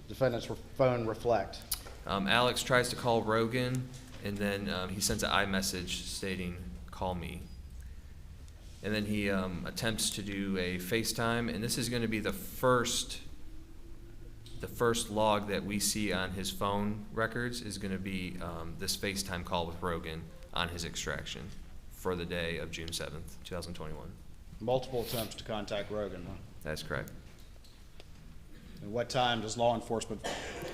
defendant's phone reflect? Alex tries to call Rogan, and then he sends an iMessage stating, "Call me." And then he attempts to do a FaceTime, and this is going to be the first log that we see on his phone records is going to be this FaceTime call with Rogan on his extraction for the day of June 7th, 2021. Multiple attempts to contact Rogan. Huh? That's correct. And what time does law enforcement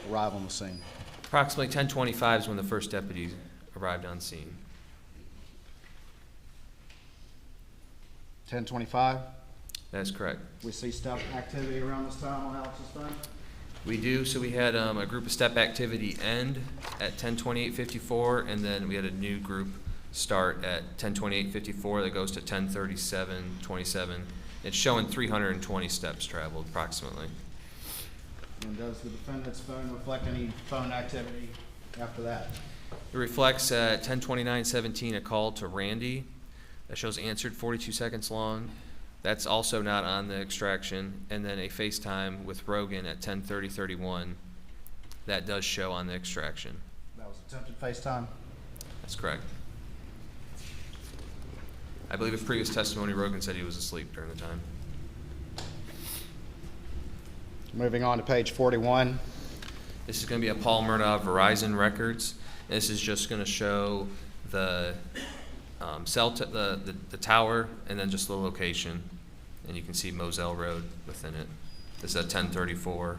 arrive on the scene? Approximately 10:25 is when the first deputy arrived on scene. 10:25. That's correct. We see step activity around this time on Alex's phone. We do. So we had a group of step activity end at 10:28:54, and then we had a new group start at 10:28:54 that goes to 10:37:27. It's showing 320 steps traveled approximately. And does the defendant's phone reflect any phone activity after that? It reflects at 10:29:17 a call to Randy that shows answered 42 seconds long. That's also not on the extraction. And then a FaceTime with Rogan at 10:30:31 that does show on the extraction. That was attempted FaceTime. That's correct. I believe in previous testimony, Rogan said he was asleep during the time. Moving on to page 41. This is going to be a Paul Murdaugh Verizon records. This is just going to show the the tower and then just the location, and you can see Moselle Road within it. This is a 10:34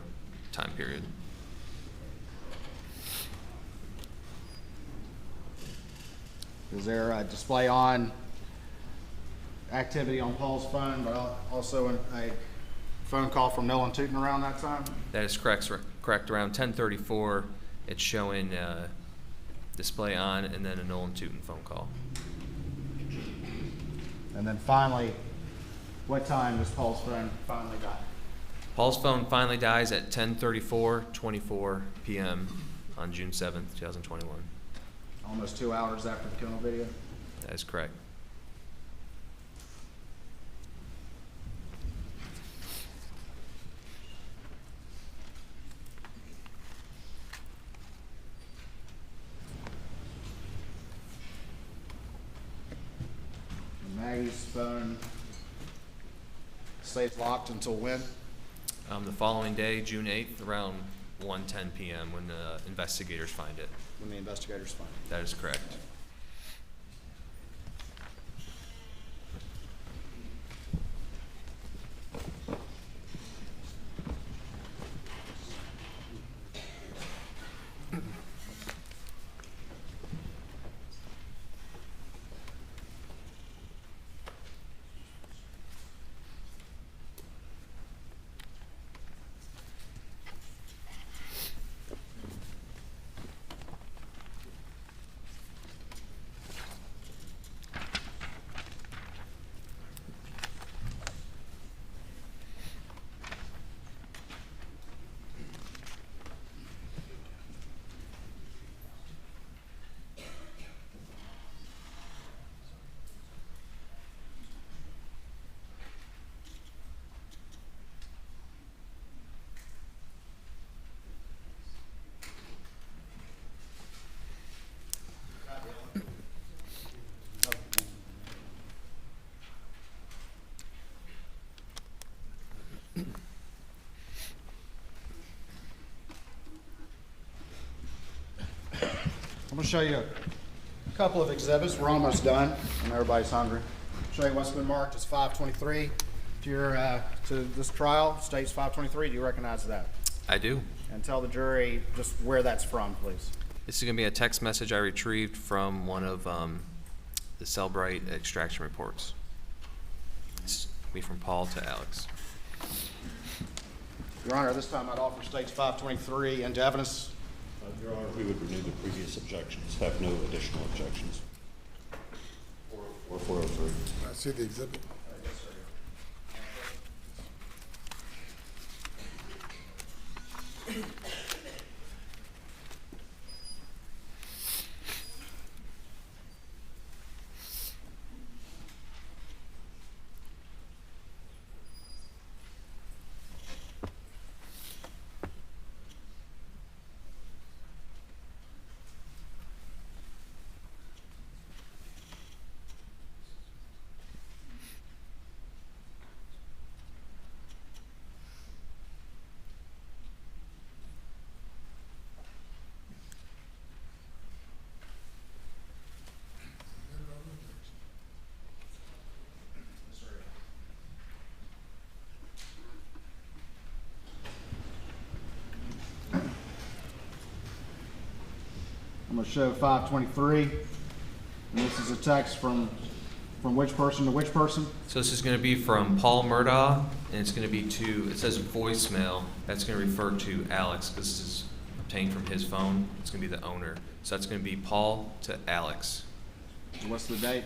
time period. Is there a display on activity on Paul's phone, but also a phone call from Nolan Tootin around that time? That is correct. Correct. Around 10:34, it's showing display on and then a Nolan Tootin phone call. And then finally, what time does Paul's phone finally die? Paul's phone finally dies at 10:34:24 p.m. on June 7th, 2021. Almost 2 hours after the kennel video? That is correct. And Maggie's phone stays locked until when? The following day, June 8th, around 1:10 p.m. when the investigators find it. When the investigators find it. That is correct. I'm going to show you a couple of exhibits. We're almost done, and everybody's hungry. Show you what's been marked as 523. To your to this trial, states 523. Do you recognize that? I do. And tell the jury just where that's from, please. This is going to be a text message I retrieved from one of the Cellbrite extraction reports. It's me from Paul to Alex. Your Honor, this time I'd offer states 523 into evidence. Your Honor, we would renew the previous objections, have no additional objections. Or 403. I see the exhibit. I'm going to show 523. And this is a text from which person to which person? So this is going to be from Paul Murdaugh, and it's going to be to, it says voicemail. That's going to refer to Alex, because this is obtained from his phone. It's going to be the owner. So that's going to be Paul to Alex. And what's the date?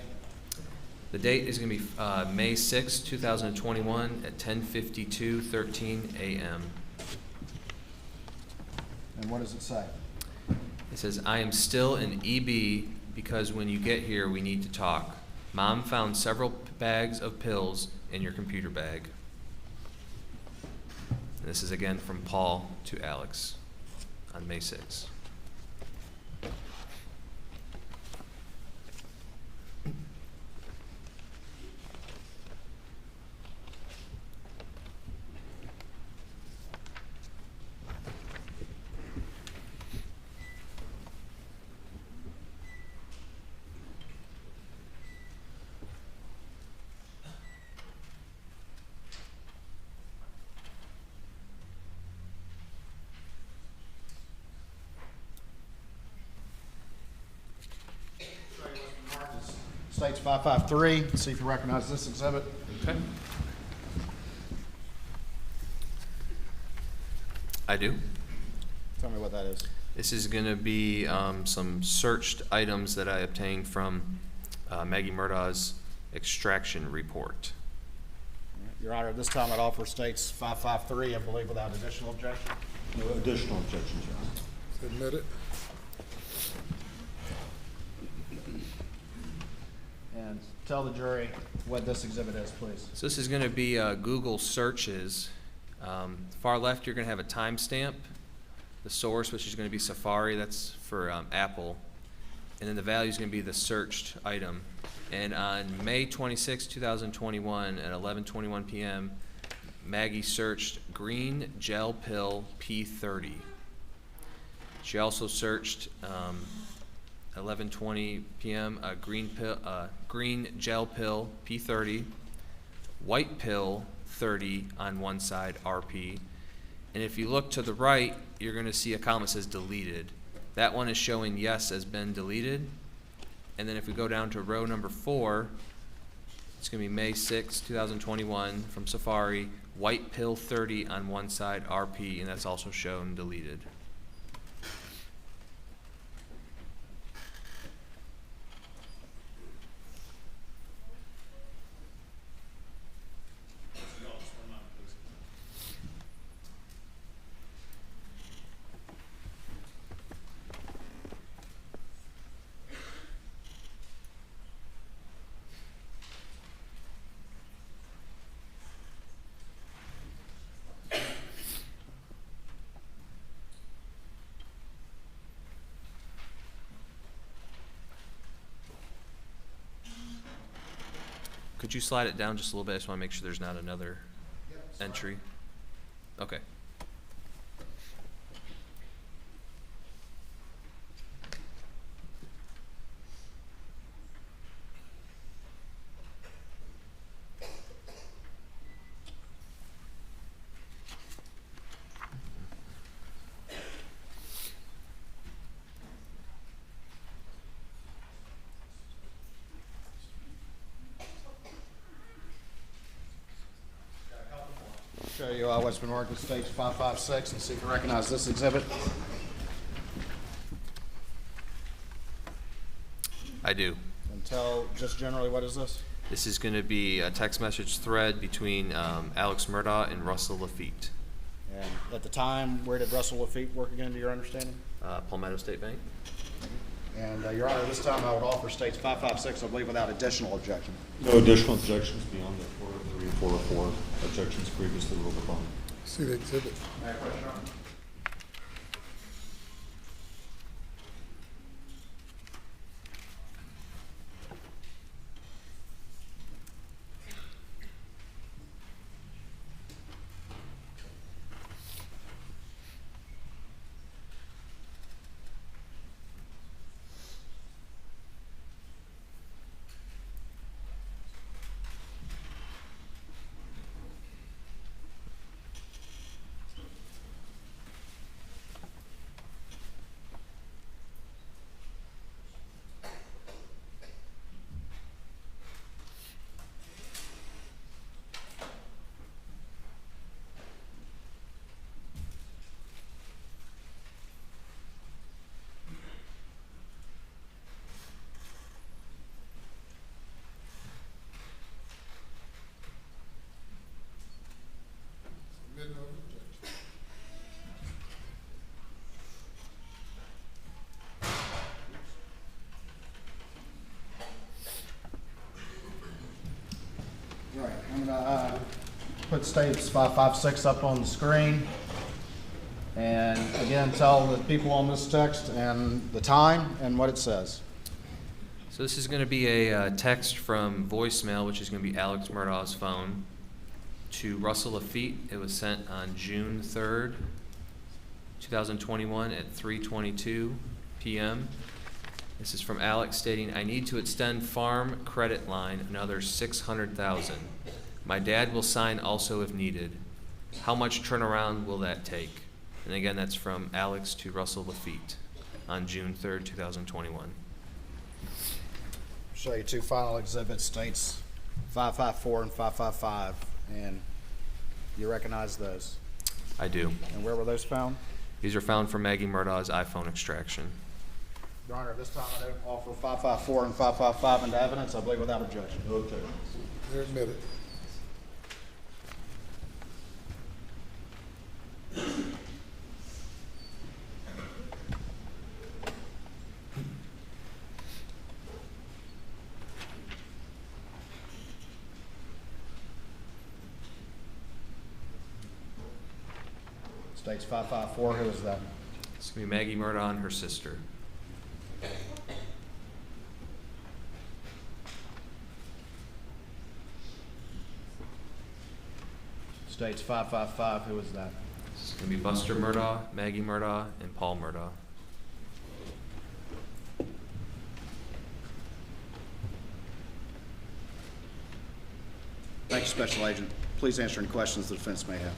The date is going to be May 6, 2021 at 10:52:13 a.m. And what does it say? It says, I am still in EB because when you get here, we need to talk. Mom found several bags of pills in your computer bag. And this is again from Paul to Alex on May 6. States 553. Let's see if you recognize this exhibit. Okay. I do. Tell me what that is. This is going to be some searched items that I obtained from Maggie Murdaugh's extraction report. Your Honor, this time I'd offer states 553, I believe, without additional objection. No additional objections, Your Honor. Admit it. And tell the jury what this exhibit is, please. So this is going to be Google searches. Far left, you're going to have a timestamp. The source, which is going to be Safari, that's for Apple. And then the value is going to be the searched item. And on May 26, 2021 at 11:21 p.m., Maggie searched green gel pill P30. She also searched 11:20 p.m. Green gel pill P30, white pill 30 on one side RP, and if you look to the right, you're going to see a column that says deleted. That one is showing yes has been deleted, and then if we go down to row number 4, it's going to be May 6, 2021 from Safari, white pill 30 on one side RP, and that's also shown deleted. Could you slide it down just a little bit? I just want to make sure there's not another entry. Okay. Show you what's been worked with stage 556 and see if you recognize this exhibit. I do. And tell just generally what is this? This is going to be a text message thread between Alex Murdaugh and Russell Lafitte. And at the time, where did Russell Lafitte work again, to your understanding? Palmetto State Bank. And Your Honor, this time I would offer states 556, I believe, without additional objection. No additional objections beyond the 403 and 404 objections previously ruled upon. See the exhibit. May I question, Your Honor? Submit no objection. Right, I'm gonna put states 556 up on the screen. And again, tell the people on this text and the time and what it says. So this is going to be a text from voicemail, which is going to be Alex Murdaugh's phone, to Russell Lafitte. It was sent on June 3rd, 2021 at 3:22 p.m. This is from Alex stating, "I need to extend farm credit line another $600,000. My dad will sign also if needed. How much turnaround will that take?" And again, that's from Alex to Russell Lafitte on June 3rd, 2021. Show you two final exhibits, states 554 and 555, and you recognize those. I do. And where were those found? These are found from Maggie Murdaugh's iPhone extraction. Your Honor, this time I don't offer 554 and 555 into evidence, I believe without objection. No objections. They're admitted. States 554, who is that? It's going to be Maggie Murdaugh and her sister. States 555, who is that? It's going to be Buster Murdaugh, Maggie Murdaugh, and Paul Murdaugh. Thank you, Special Agent. Please answer any questions the defense may have.